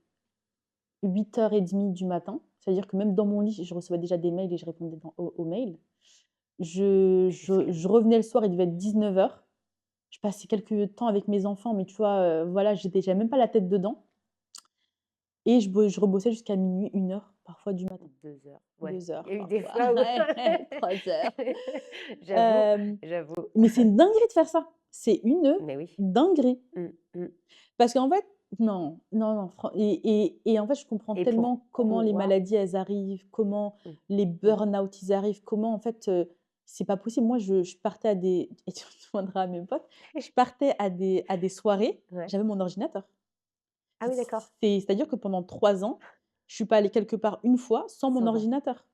8h30 du matin. C'est-à-dire que même dans mon lit, je recevais déjà des mails et je répondais aux mails. Jusqu'à Je revenais le soir, il devait être 19h. Je passais quelques temps avec mes enfants, mais tu vois, voilà, j'avais même pas la tête dedans et je rebossais jusqu'à minuit, 1 heure, parfois du matin. 2 heures, ouais. 2 Il heures y a eu des parfois, fois où ouais, 3 heures. j'avoue, Hem, j'avoue. mais c'est une dinguerie de faire ça. C'est une Mais oui. dinguerie. Mmh, mmh Parce qu'en fait non, non, non, en fait, je comprends et tellement comment les pourquoi maladies, elles arrivent, comment mmh, les mmh, burn-out, ils arrivent, comment en fait, c'est pas possible. Moi, je partais à des et tu demanderas à mes potes, je partais à des soirées, ouais. j'avais mon ordinateur. Ah oui, d'accord. C'est-à-dire que pendant 3 ans, je suis pas allée quelque part une fois sans mon Sans un ordinateur.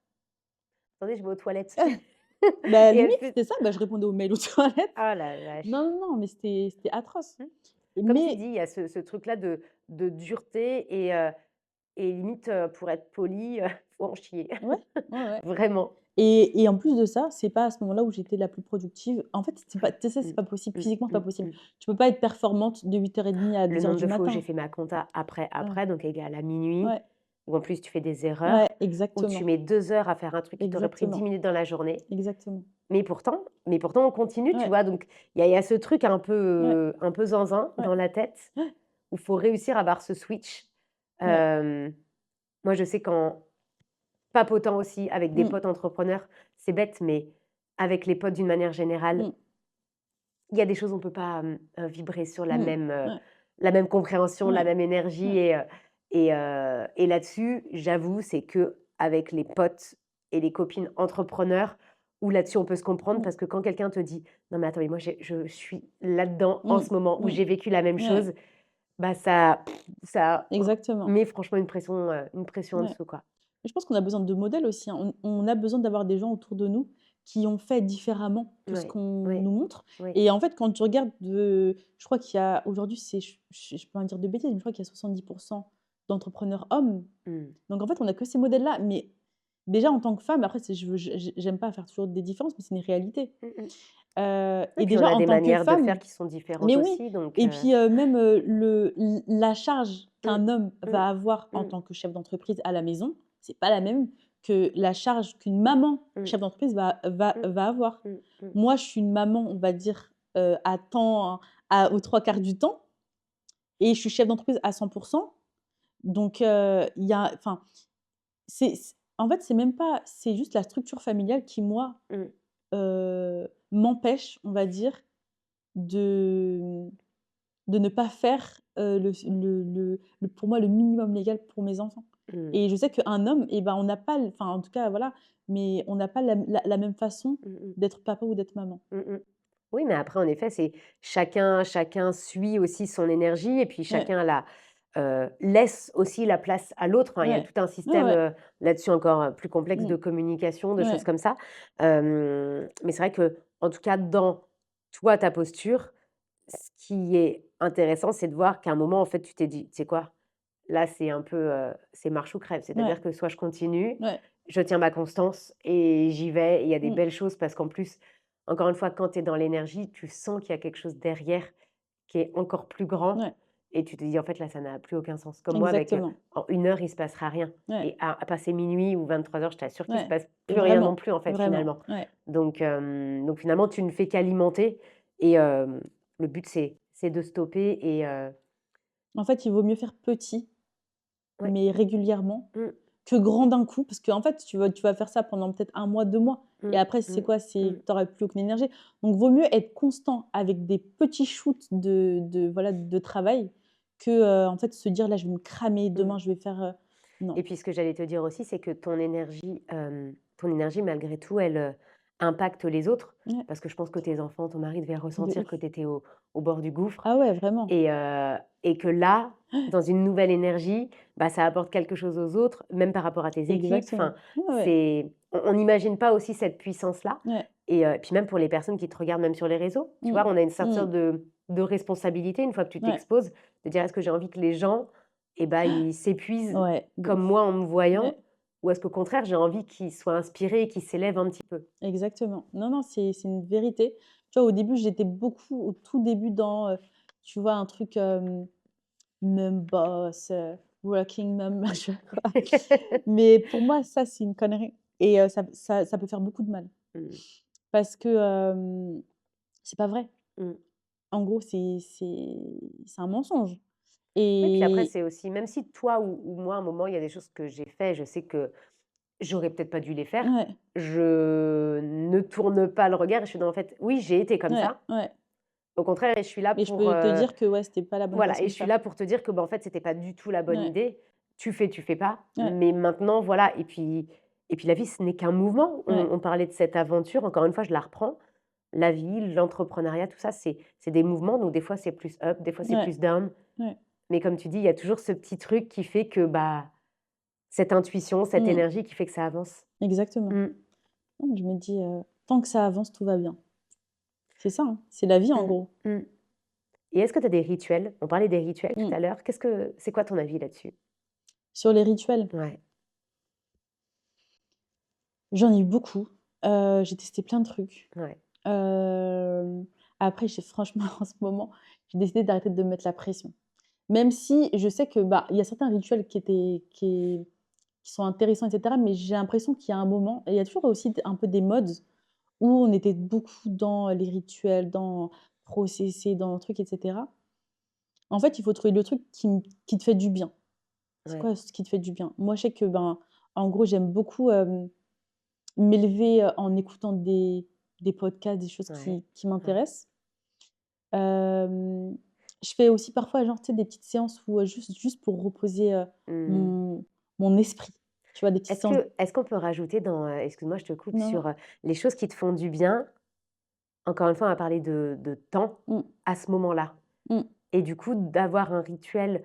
attendez, je vais aux toilettes Bah, et limite, ensuite c'était ça, bah, je répondais aux mails aux toilettes. oh la Non, vache. non, non, mais c'était atroce. Mmh. Comme tu dis, Mais il y a ce truc-là de dureté et limite, pour être poli, faut en chier. ouais, ouais, ouais. Vraiment. Et en plus de ça, c'est pas à ce moment-là où j'étais la plus productive. En fait, c'est pas tu sais, c'est Mmh. pas possible, Mmh, physiquement, c'est pas mmh, possible. mmh. Tu peux pas être performante de 8h30 à Le 2 heures nombre du de fois où j'ai matin. fait ma compta Ouais, après, donc égal à minuit, ouais, où en plus tu fais des ouais, erreurs, où tu exactement, mets 2 heures à faire un truc qui t'aurait pris 10 exactement, minutes dans la journée, exactement. mais pourtant on continue, tu Ouais, vois? Donc il y a ce truc ouais, un peu zinzin ouais, dans la tête, ouais, où il faut réussir à avoir ce switch. ouais. Hem, Moi je sais qu'en papotant aussi avec des Mmh, potes entrepreneurs, c'est bête, mais avec les potes d'une manière générale, mmh, il y a des choses on peut pas, vibrer sur mmh, ouais, la même compréhension, la ouais, même énergie ouais, et là-dessus, j'avoue, c'est qu'avec les potes et les copines entrepreneurs où là-dessus on peut se comprendre mmh, parce que quand quelqu'un te dit: «Non mais attends, mais moi je suis là-dedans en mmh, ce moment où mmh, j'ai vécu la même ouais, chose», bah ça exactement, met franchement une pression en ouais. dessous, quoi. Je pense qu'on a besoin de modèles aussi, hein. On a besoin d'avoir des gens autour de nous qui ont fait différemment que ce Ouais, qu'on ouais, nous montre oui. et en fait, quand tu regardes je crois qu'il y a aujourd'hui, c'est je peux pas dire de bêtises, mais je crois qu'il y a 70 d'entrepreneurs hommes. Mmh. Donc en fait, on a que ces modèles-là, mais déjà en tant que femme, après c'est j'aime pas faire toujours des différences, mais c'est une réalité. Mmh mh. Et Et puis on déjà a en des tant que manières de femme faire qui sont mais différentes oui aussi donc et puis, même, la charge mmh, qu'un homme mmh, va avoir en mmh, tant que chef d'entreprise à la maison, c'est pas la même que la charge qu'une maman mmh, chef d'entreprise mmh, va avoir. mmh, mmh. Moi, je suis une maman, on va dire, à temps aux 3/4 du temps et je suis chef d'entreprise à 100. Donc, il y a enfin, en fait, c'est même pas c'est juste la structure familiale qui, moi, Mmh. m'empêche, on va dire, de de ne pas faire, pour moi, le minimum légal pour mes enfants Mmh. et je sais qu'un homme et ben, on n'a pas enfin, en tout cas, voilà, mais on n'a pas la même façon Mmh mh. d'être papa ou d'être maman. Mmh mh. Oui, mais après en effet, c'est chacun suit aussi son énergie et puis Ouais, chacun laisse aussi la place à l'autre. Enfin, il y a ouais, tout un ouais, système, ouais, là-dessus encore, plus complexe mmh, de communication, de choses ouais, comme ça. Mais c'est vrai qu'en tout cas dans toi, ta posture, ce qui est intéressant, c'est de voir qu'à un moment, en fait, tu t'es dit: «Tu sais quoi? Là, c'est un peu, c'est marche ou crève». ouais, C'est-à-dire que soit je continue, ouais, je tiens ma constance et j'y vais et il y a des mmh, belles choses parce qu'en plus, encore une fois, quand tu es dans l'énergie, tu sens qu'il y a quelque chose derrière qui est encore plus grand ouais, et tu te dis: «En fait, là, ça n'a plus aucun sens». Comme moi avec, exactement, en 1 heure, il se passera rien ouais, et à passer minuit ou 23 heures, je t'assure qu'il se ouais, passe plus rien non vraiment, plus, en fait, vraiment, finalement. ouais. Donc finalement, tu ne fais qu'alimenter et le but, c'est de stopper et En fait, il vaut mieux faire petit, ouais. mais régulièrement Mmh. que grand d'un coup, parce qu'en fait, tu vas faire ça pendant peut-être 1 mois, 2 mois et Mmh. après c'est Mmh. quoi? C'est Mmh. tu auras plus aucune énergie. Donc vaut mieux être constant avec des petits shoots voilà, de travail que, en fait, se dire: «Là, je vais me cramer, Mmh. demain je vais faire», non. Et puis ce que j'allais te dire aussi, c'est que ton énergie malgré tout, elle, impacte les autres. Ouais, Parce que je pense que tes enfants, ton mari devaient de ressentir que ouf. tu étais au bord du gouffre Ah ouais, vraiment. et que là, dans une nouvelle énergie, bah, ça apporte quelque chose aux autres, même par rapport à tes équipes. Exactement. Enfin, Ouais, ouais. on n'imagine pas aussi cette puissance-là Ouais. et puis même pour les personnes qui te regardent même sur les réseaux, tu vois? Mmh. On a une Mmh. sorte de responsabilité une fois que tu Ouais. t'exposes, de dire: «Est-ce que j'ai envie que les gens et bah, ils s'épuisent Ouais, de comme ouf. moi en me voyant Ouais, ou est-ce qu'au contraire j'ai envie qu'ils soient inspirés et qu'ils s'élèvent un petit peu?» exactement. Non, non, c'est une vérité. Tu vois, au début, j'étais beaucoup au tout début dans, tu vois, un truc, mum boss, working mum, je sais pas quoi. Mais pour moi, ça, c'est une connerie et ça peut faire beaucoup de mal Mmh, parce que, c'est pas vrai. mmh, En gros, c'est un mensonge. Oui, puis après, Et c'est aussi même si toi ou moi, à un moment, il y a des choses que j'ai fait, je sais que j'aurais peut-être pas dû les faire, ouais, je ne tourne pas le regard et je suis dans en fait, oui, j'ai été comme ouais, ça. ouais. Au contraire, je suis là Mais je pour, peux te dire que ouais, c'était pas la bonne voilà façon et de je suis faire. là pour te dire que, bah, en fait, c'était pas du tout la bonne Ouais, idée. Tu fais pas, ouais, mais maintenant, voilà et puis la vie, ce n'est qu'un mouvement. On ouais, on parlait de cette aventure, encore une fois, je la reprends. La vie, l'entrepreneuriat, tout ça, c'est des mouvements, donc des fois, c'est plus up, des fois, c'est ouais, plus down. ouais. Mais comme tu dis, il y a toujours ce petit truc qui fait que, bah, cette intuition, cette Mmh, énergie qui fait que ça avance. exactement. Mmh. Je me dis, tant que ça avance, tout va bien. C'est ça, hein, c'est la vie en Mmh. gros. Mmh. Et est-ce que tu as des rituels? On parlait des rituels tout Mmh. à l'heure. C'est quoi ton avis là-dessus? Sur les rituels, Ouais, j'en ai eu beaucoup. J'ai testé plein de trucs. ouais, Hem, Après j'ai franchement en ce moment, j'ai décidé d'arrêter de me mettre la pression. Même si je sais que, bah, il y a certains rituels qui sont intéressants et cetera, mais j'ai l'impression qu'il y a un moment et il y a toujours aussi un peu des modes où on était beaucoup dans les rituels, dans processer, dans le truc et cetera. En fait, il faut trouver le truc qui te fait du bien. C'est ouais, quoi ce qui te fait du bien? Moi, je sais que, ben, en gros, j'aime beaucoup, m'élever, en écoutant des podcasts, des choses ouais, qui ouais. m'intéressent. Hem, je fais aussi parfois, genre, tu sais, des petites séances où, juste pour reposer, Mmh. mon mon esprit. Tu vois? Des petites séances Est-ce qu'on peut rajouter dans, excuse-moi, je te coupe, non, non. sur, les choses qui te font du bien, encore une fois, on va parler de temps Mmh, à ce moment-là mmh, et du coup, d'avoir un rituel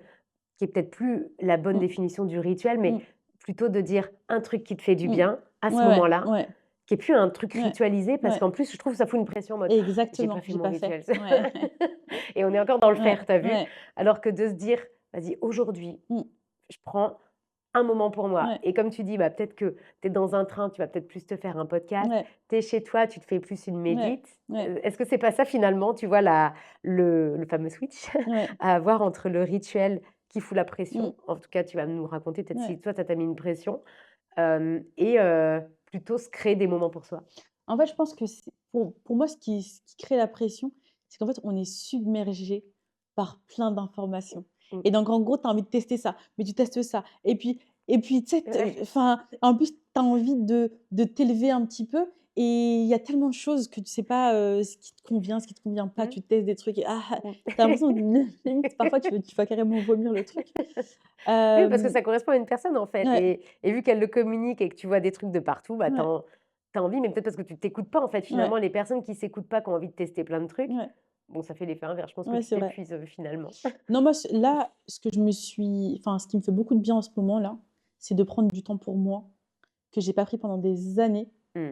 qui est peut-être plus la bonne mmh, définition du rituel, mais mmh, plutôt de dire un truc qui te fait du mmh. bien à ce Ouais, ouais, moment-là, ouais, qui est plus un truc ouais, ritualisé parce ouais. qu'en plus, je trouve que ça fout une pression en mode: «J'ai pas Exactement, fait j'ai mon pas fait. rituel». Ouais, Et on est encore dans le ouais, faire, tu as vu? ouais. Alors que de se dire: «Vas-y, aujourd'hui, Mmh, je prends un moment pour moi» ouais, et comme tu dis, bah, peut-être que tu es dans un train, tu vas peut-être plus te faire un podcast. ouais, Tu es chez toi, tu te fais plus une ouais, médite. ouais, Est-ce que c'est pas ça finalement, tu vois la le fameux switch ouais. à avoir entre le rituel qui fout la Mmh, pression, en tout cas tu vas nous raconter peut-être si ouais. toi ça t'a mis une pression, et plutôt se créer des moments pour soi? En fait, je pense que c'est pour moi, ce qui crée la pression, c'est qu'en fait, on est submergé par plein d'informations Mmh. et donc en gros, tu as envie de tester ça, mais tu testes ça et puis tu sais, Ouais. enfin, en plus, tu as envie de t'élever un petit peu et il y a tellement de choses que tu sais pas, ce qui te convient, ce qui te convient pas. Mmh. Tu testes des trucs et Mmh. tu as l'impression de limite, parfois, tu vas carrément vomir le truc. Oui, parce que Hem, ça correspond à une personne, en fait ouais, et vu qu'elle le communique et que tu vois des trucs de partout, bah, tu ouais, as envie, mais peut-être parce que tu t'écoutes pas, en fait. ouais, Finalement, les personnes qui s'écoutent pas, qui ont envie de tester plein de trucs, ouais, bon, ça fait l'effet inverse. Je pense que ouais, tu c'est vrai. t'épuises, finalement. Non, moi, là, ce que je me suis enfin, ce qui me fait beaucoup de bien en ce moment-là, c'est de prendre du temps pour moi, que j'ai pas pris pendant des années. Mmh.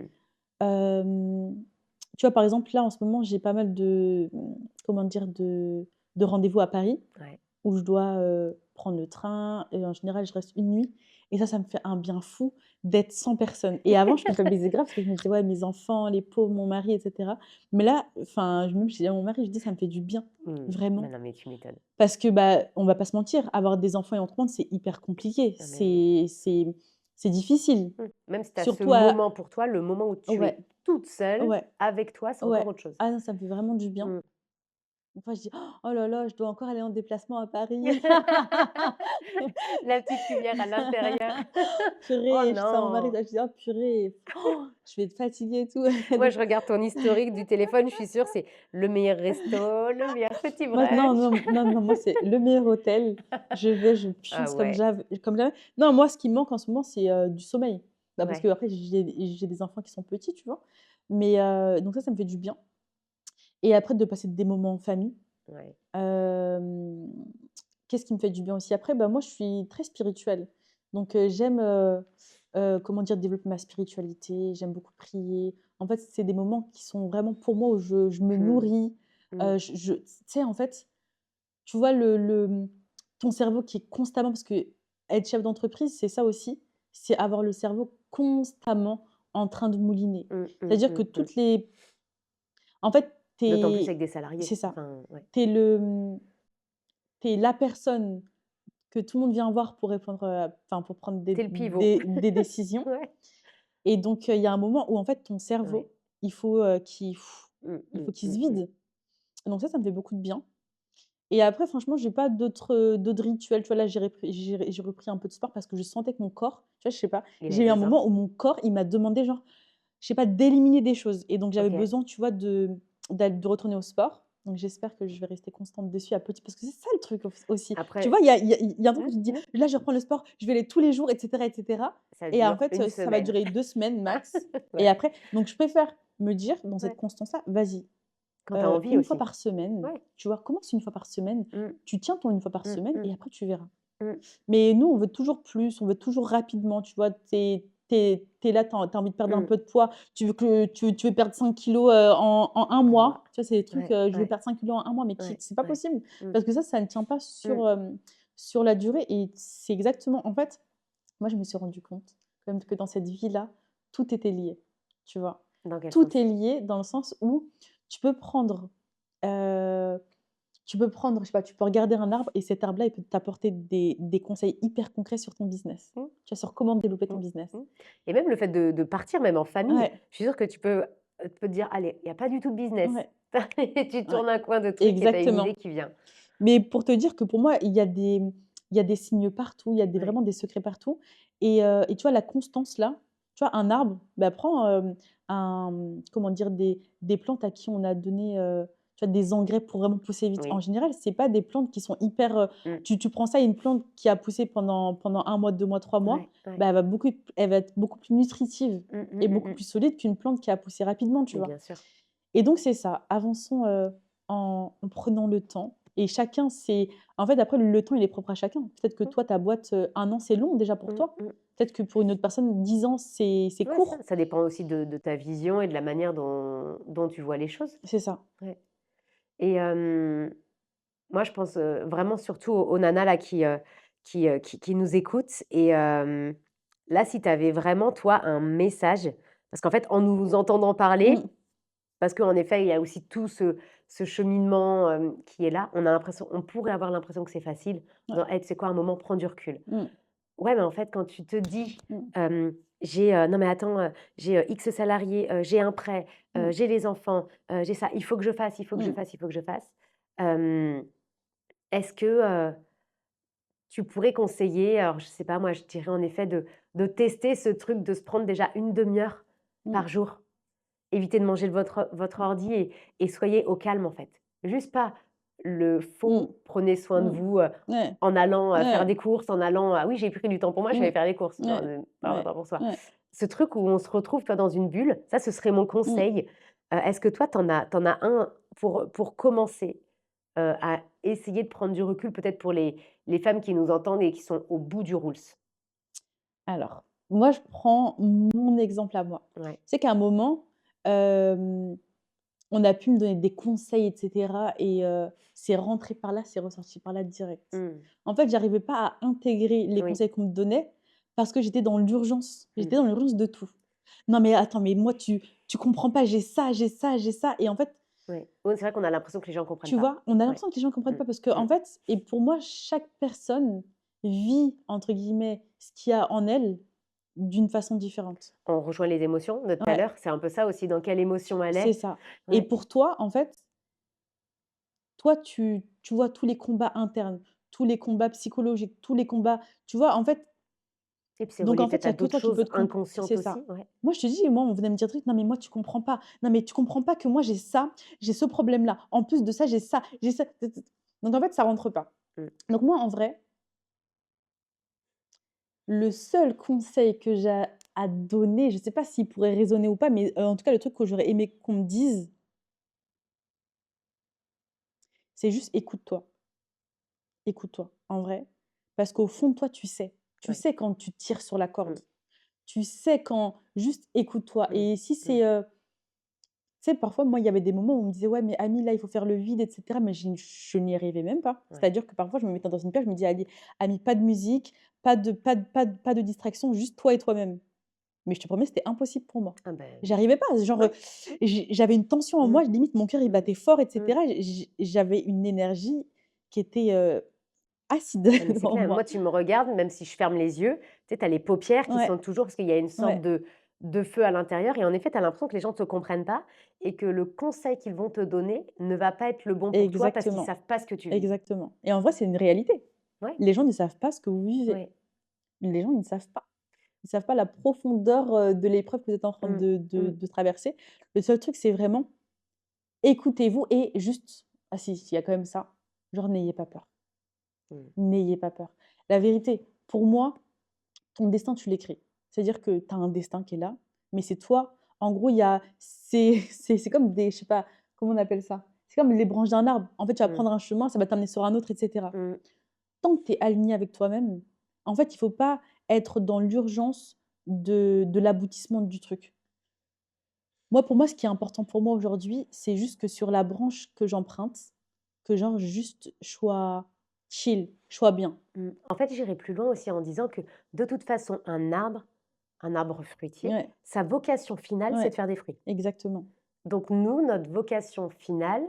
Hem, Tu vois, par exemple, là, en ce moment, j'ai pas mal de, comment dire? De rendez-vous à Paris Ouais. où je dois, prendre le train et en général, je reste une nuit et ça me fait un bien fou d'être sans personne et avant, je culpabilisais grave parce que je me disais: «Ouais, mes enfants, les pauvres, mon mari et cetera». Mais là, enfin, je dis à mon mari, je dis: «Ça me fait du bien, Mmh. Bah, vraiment». non, mais tu m'étonnes. Parce que, bah, on va pas se mentir, avoir des enfants et entreprendre, c'est hyper compliqué. Non, mais C'est difficile. mmh, même si tu as ce Surtout à moment pour toi, le moment où tu ouais, es toute seule ouais, avec toi, c'est encore ouais. autre chose. Ah non, ça me fait vraiment du bien. Mmh. Des fois, je dis: «Oh là là, je dois encore aller en déplacement à Paris». La petite cuillère à l'intérieur. Oh Purée, je dis ça à mon mari, non! je dis: «Oh purée, je vais être fatiguée et tout». Moi, Des je fois regarde ton historique du téléphone, je suis sûre, c'est le meilleur resto, le meilleur petit moi non, brunch. non, non, non, moi, c'est le meilleur hôtel. Je vais, je Ah puise ouais, comme jamais. Non, moi, ce qui me manque en ce moment, c'est, du sommeil. Bah, parce ouais. qu'après j'ai des enfants qui sont petits, tu vois? Mais donc ça me fait du bien et après de passer des moments en famille. Ouais. Hem, Qu'est-ce qui me fait du bien aussi? Après, bah, moi, je suis très spirituelle. Donc j'aime, comment dire? Développer ma spiritualité, j'aime beaucoup prier. En fait, c'est des moments qui sont vraiment pour moi où je me Mmh. nourris. Mmh. Tu sais, en fait, tu vois ton cerveau qui est constamment parce que être chef d'entreprise, c'est ça aussi, c'est avoir le cerveau constamment en train de mouliner. Mmh, mmh, C'est-à-dire que mmh, mmh. toutes les en fait, D'autant plus tu avec des salariés. c'est ça. Enfin, ouais. Tu es tu la personne que tout le monde vient voir pour répondre, enfin pour prendre Tu es le pivot. des décisions Ouais. et donc il y a un moment où en fait ton Ouais. cerveau, il faut, Mmh, il mmh, faut qu'il se mmh, mmh. vide. Donc ça me fait beaucoup de bien Et après, franchement, j'ai pas d'autres rituels. Tu vois, là, j'ai repris un peu de sport parce que je sentais que mon corps, tu vois, je sais pas, Il j'ai avait eu un besoin? moment où mon corps, il m'a demandé genre, je sais pas, d'éliminer des choses et donc j'avais OK. besoin, tu vois, de retourner au sport. Donc j'espère que je vais rester constante dessus à petit parce que c'est ça le truc aussi. Tu Après vois, il y a un truc mmh où tu te dis: mh, «Là, je reprends le sport, je vais aller tous les jours» et cetera ça et en dure fait, une ça va semaine. durer 2 semaines max et Ouais, après donc je préfère me dire dans cette ouais. constance-là: «Vas-y, Quand tu as envie 1 fois aussi. par semaine, Ouais. tu vois? Commence 1 fois par semaine, Mmh. tu tiens ton 1 fois par Mmh semaine mh. et après tu verras». Mmh. Mais nous, on veut toujours plus, on veut toujours rapidement, tu vois? Tu es là, tu as envie de perdre un Mmh. peu de poids, tu veux perdre 5 kilogrammes, en 1 Un mois. mois. Tu vois? C'est des trucs, Ouais, je veux ouais, perdre 5 kilogrammes en 1 mois, mais ouais, c'est pas ouais. possible Mmh. parce que ça ne tient pas Mmh. sur la durée et c'est exactement en fait, moi, je me suis rendu compte quand même que dans cette vie-là, tout était lié, tu vois? Dans quel Tout sens? est lié dans le sens où tu peux prendre, heu je sais pas, tu peux regarder un arbre et cet arbre-là, il peut t'apporter des conseils hyper concrets sur ton business. Mmh. Tu vois, sur comment développer Mmh. ton business. Mmh. Et même le fait de partir, même en famille, Ouais, je suis sûre que tu peux te dire: «Allez, il y a pas du tout de business». ouais, Et tu ouais, tournes un coin de truc et tu as une idée exactement. qui vient. Mais pour te dire que pour moi, il y a des signes partout, il y a Ouais. vraiment des secrets partout et tu vois, la constance là, tu vois, un arbre, bah, prends, comment dire? Des plantes à qui on a donné, tu vois, des engrais pour vraiment pousser vite. En Oui. général, c'est pas des plantes qui sont hyper, Mmh. tu prends ça à une plante qui a poussé pendant 1 mois, 2 mois, 3 mois, Ouais, ouais. bah, elle va être beaucoup plus nutritive Mmh, mmh, et mmh, beaucoup mmh. plus solide qu'une plante qui a poussé rapidement, tu Mais vois? bien sûr. Et donc c'est ça, avançons, en prenant le temps et chacun c'est en fait, après le temps, il est propre à chacun. Peut-être que Mmh. toi, ta boîte, 1 an, c'est long déjà pour Mmh, toi. mmh. Peut-être que pour une autre personne, 10 ans, c'est Ouais, court. ça dépend aussi de ta vision et de la manière dont tu vois les choses. C'est ça. Ouais. Et moi, je pense, vraiment surtout aux nanas là qui nous écoutent et là, si tu avais vraiment, toi, un message parce qu'en fait, en nous entendant parler, Mmh. parce qu'en effet, il y a aussi tout ce cheminement, qui est là, on pourrait avoir l'impression que c'est facile, en Ouais. disant: «Hey, tu sais quoi? À un moment, prends du recul». Mmh. Ouais, mais en fait, quand tu te dis, Mmh. Non mais attends, j'ai, X salariés, j'ai un prêt, Mmh. j'ai les enfants, j'ai ça, il faut que je fasse, il faut que je Mmh. fasse, il faut que je fasse». Hem, est-ce que, tu pourrais conseiller, alors je sais pas moi, je dirais en effet de tester ce truc de se prendre déjà une demi heure Mmh. par jour? Évitez de manger de votre ordi et soyez au calme, en fait. Juste pas le Mmh. faux prenez soin de Mmh. vous, Ouais. en allant, faire Ouais. des courses, en allant: «Ah oui, j'ai pris du temps pour moi, je vais Mmh. aller faire les courses». Non, Ouais. prends un Ouais. temps pour soi. Ouais. Ce truc où on se retrouve, toi, dans une bulle, ça, ce serait mon Mmh. conseil. Est-ce que toi, tu en as un pour commencer, à essayer de prendre du recul, peut-être pour les femmes qui nous entendent et qui sont au bout du rouleau? Alors, moi, je prends mon exemple à moi. Ouais. C'est qu'à un moment, hem on a pu me donner des conseils et cetera et c'est rentré par là, c'est ressorti par là direct. Mmh. En fait, j'arrivais pas à intégrer les Oui. conseils qu'on me donnait parce que j'étais dans l'urgence. Mmh. J'étais dans l'urgence de tout. «Non mais attends, mais moi tu comprends pas, j'ai ça, j'ai ça, j'ai ça» et en fait, Oui. Oui, c'est vrai qu'on a l'impression que les gens comprennent tu pas. vois, on a Ouais. l'impression que les gens comprennent Mmh. pas parce que Mmh. en fait et pour moi, chaque personne «vit» entre guillemets ce qu'il y a en elle d'une façon différente. On rejoint les émotions de tout à Ouais, l'heure, c'est un peu ça aussi, dans quelle émotion elle c'est est. ça et Ouais. pour toi, en fait, toi, tu vois tous les combats internes, tous les combats psychologiques, tous les combats tu vois? En fait Et puis c'est donc relié en fait, peut-être il y à a que d'autres toi qui peux choses te comp inconscientes c'est aussi, ça. ouais. Moi, je te dis, moi, on venait me dire des trucs: «Non, mais moi, tu comprends pas. Non, mais tu comprends pas que moi, j'ai ça, j'ai ce problème-là. En plus de ça, j'ai ça, j'ai ça». Donc en fait, ça rentre pas. Mmh. Donc moi, en vrai, le seul conseil que j'ai à donner, je sais pas s'il pourrait résonner ou pas, mais en tout cas, le truc que j'aurais aimé qu'on me dise, c'est juste: «Écoute-toi, écoute-toi», en vrai. Parce qu'au fond de toi, tu sais. Tu Ouais. sais quand tu tires sur la Mmh. corde. Tu sais quand juste écoute-toi Mmh. et si Mmh. c'est, tu sais, parfois, moi, il y avait des moments où on me disait: «Ouais, mais Amie, là, il faut faire le vide et cetera», mais je n'y arrivais même pas. Ouais. C'est-à-dire que parfois, je me mettais dans une pièce, je me disais: «Ali Amie, pas de musique, pas de distraction, juste toi et toi-même». Mais je te promets, c'était impossible pour moi. Ah ben, J'arrivais pas, genre, ouais. Mmh. j'avais une tension en Mmh. moi, limite mon cœur, il Mmh. battait fort et Mmh. cetera. J'avais une énergie qui était, acide Non, mais c'est en clair. Moi, moi. tu me regardes, même si je ferme les yeux, tu sais, tu as les paupières qui Ouais, sont toujours parce qu'il y a une sorte ouais, de de feu à l'intérieur et en effet, tu as l'impression que les gens ne te comprennent pas et que le conseil qu'ils vont te donner ne va pas être le bon pour toi parce qu'ils Exactement, savent pas ce que tu vis. exactement. Et en vrai, c'est une réalité. Ouais, Les gens ne savent pas ce que vous vivez. ouais. Les gens, ils ne savent pas. Ils savent pas la profondeur, de l'épreuve que vous êtes en train Mmh, mmh, de traverser. Le seul truc, c'est vraiment écoutez-vous et juste ah si, il y a quand même ça, genre n'ayez pas peur. mmh. N'ayez pas peur. La vérité, pour moi, ton destin, tu l'écris. C'est-à-dire que tu as un destin qui est là, mais c'est toi. En gros, il y a c'est comme des je sais pas, comment on appelle ça? C'est comme les branches d'un arbre. En fait, tu vas Mmh. prendre un chemin, ça va t'amener sur un autre et cetera. Mmh. Tant que tu es aligné avec toi-même, en fait, il faut pas être dans l'urgence de l'aboutissement du truc. Moi, pour moi, ce qui est important pour moi aujourd'hui, c'est juste que sur la branche que j'emprunte, que genre juste je sois chill, je sois bien. En fait, j'irai plus loin aussi en disant que de toute façon, un arbre fruitier, Ouais, sa vocation finale, c'est ouais, de faire des fruits. exactement. Donc nous, notre vocation finale,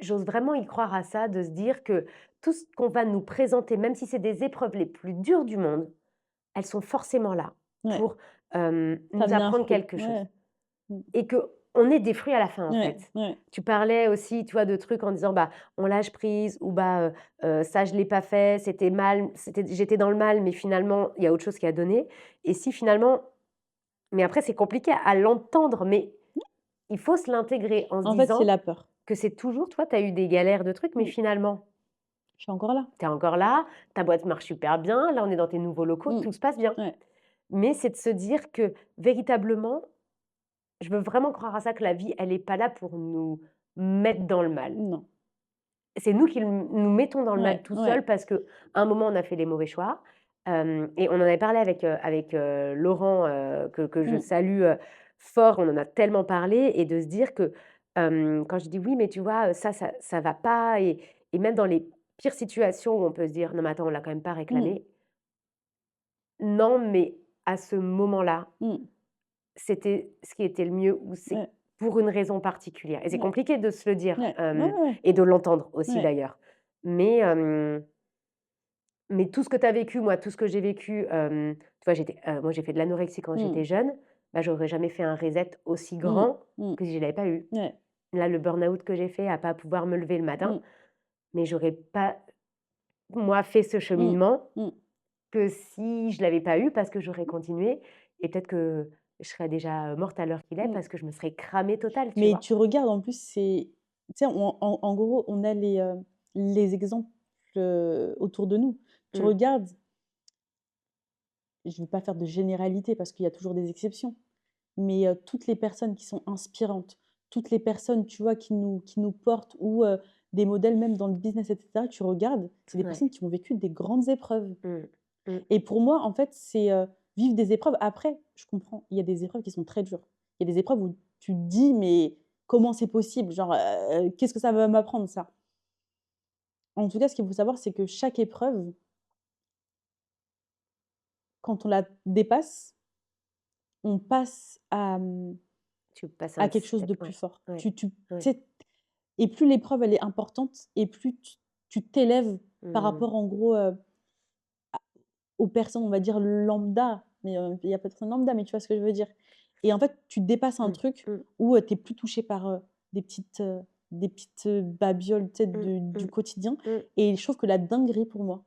j'ose vraiment y croire à ça, de se dire que tout ce qu'on va nous présenter, même si c'est des épreuves les plus dures du monde, elles sont forcément là Ouais, pour, nous t'amener un apprendre fruit. quelque chose Ouais, mmh. et qu'on ait des fruits à la fin, en Ouais, fait. ouais. Tu parlais aussi, tu vois, de trucs en disant: «Bah, on lâche prise» ou «Bah, ça je l'ai pas fait, c'était mal, j'étais dans le mal, mais finalement, il y a autre chose qui a donné» et si finalement mais après c'est compliqué à l'entendre, mais il faut se l'intégrer en se En fait, c'est disant la peur. que c'est toujours toi, tu as eu des galères de trucs, mais Mmh. finalement Je suis encore là. tu es encore là, ta boîte marche super bien, là, on est dans tes nouveaux locaux, Mmh. tout se passe bien. Ouais. Mais c'est de se dire que véritablement, je veux vraiment croire à ça, que la vie, elle est pas là pour nous mettre dans le mal. Non. C'est nous qui nous mettons dans le mal Ouais, tout ouais. seuls parce qu'à un moment, on a fait les mauvais choix. Et on en avait parlé avec Laurent, que je Mmh. salue, fort. On en a tellement parlé et de se dire que, quand je dis: «Oui, mais tu vois, ça va pas» et même dans les pires situations où on peut se dire: «Non, mais attends, on l'a quand même pas Mmh. réclamé». Non, mais à ce moment-là, Mmh. c'était ce qui était le mieux ou c'est Ouais, pour une raison particulière et c'est ouais, compliqué de se le dire, ouais. Ouais, ouais, et de l'entendre aussi ouais. d'ailleurs. Mais mais tout ce que tu as vécu, moi, tout ce que j'ai vécu, tu vois, moi, j'ai fait de l'anorexie quand Mmh. j'étais jeune, bah, j'aurais jamais fait un reset aussi Mmh. grand Mmh. que si je l'avais pas eu. Ouais. Là, le burn-out que j'ai fait à pas pouvoir me lever le matin, Mmh. mais j'aurais pas, moi, fait ce Mmh. cheminement Mmh. que si je l'avais pas eu parce que j'aurais continué et peut-être que je serais déjà, morte à l'heure qu'il est Mmh. parce que je me serais cramée totale, tu Mais vois? tu regardes en plus, c'est tu sais, en gros, on a les exemples, autour de nous. Tu Mmh, regardes, je ne vais pas faire de généralité parce qu'il y a toujours des exceptions, mais toutes les personnes qui sont inspirantes, toutes les personnes, tu vois, qui nous portent ou des modèles même dans le business et cetera, tu regardes, c'est des ouais. personnes qui ont vécu des grandes épreuves Mmh, mmh, et pour moi, en fait, c'est, vivre des épreuves. Après, je comprends, il y a des épreuves qui sont très dures. Il y a des épreuves où tu te dis: «Mais comment c'est possible? Genre, qu'est-ce que ça va m'apprendre ça?» En tout cas, ce qu'il faut savoir, c'est que chaque épreuve, quand on la dépasse, on passe tu passes à un quelque chose step, de plus ouais, fort. ouais, Tu ouais. sais et plus l'épreuve, elle est importante et plus tu t'élèves par Mmh, rapport, en gros, aux personnes, on va dire lambda, mais il y a pas de personnes lambda, mais tu vois ce que je veux dire? Et en fait, tu dépasses un mmh, truc mmh, où, tu es plus touché par, des petites babioles, tu sais, mmh, du mmh, quotidien mmh. et je trouve que la dinguerie pour moi,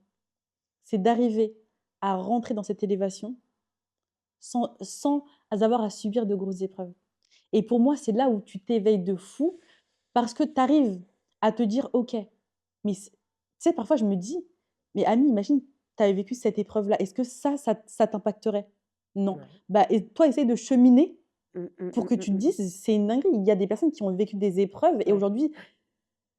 c'est d'arriver à rentrer dans cette élévation sans avoir à subir de grosses épreuves. Et pour moi, c'est là où tu t'éveilles de fou parce que tu arrives à te dire: «OK, mais tu sais, parfois je me dis: "Mais Annie, imagine, tu avais vécu cette épreuve-là, est-ce que ça t'impacterait?" Non. Ouais. Bah et toi, essaye de cheminer Mmh, mmh, pour mmh, que mmh, tu te mmh. dises: «C'est une dinguerie». Il y a des personnes qui ont vécu des épreuves et Ouais. aujourd'hui,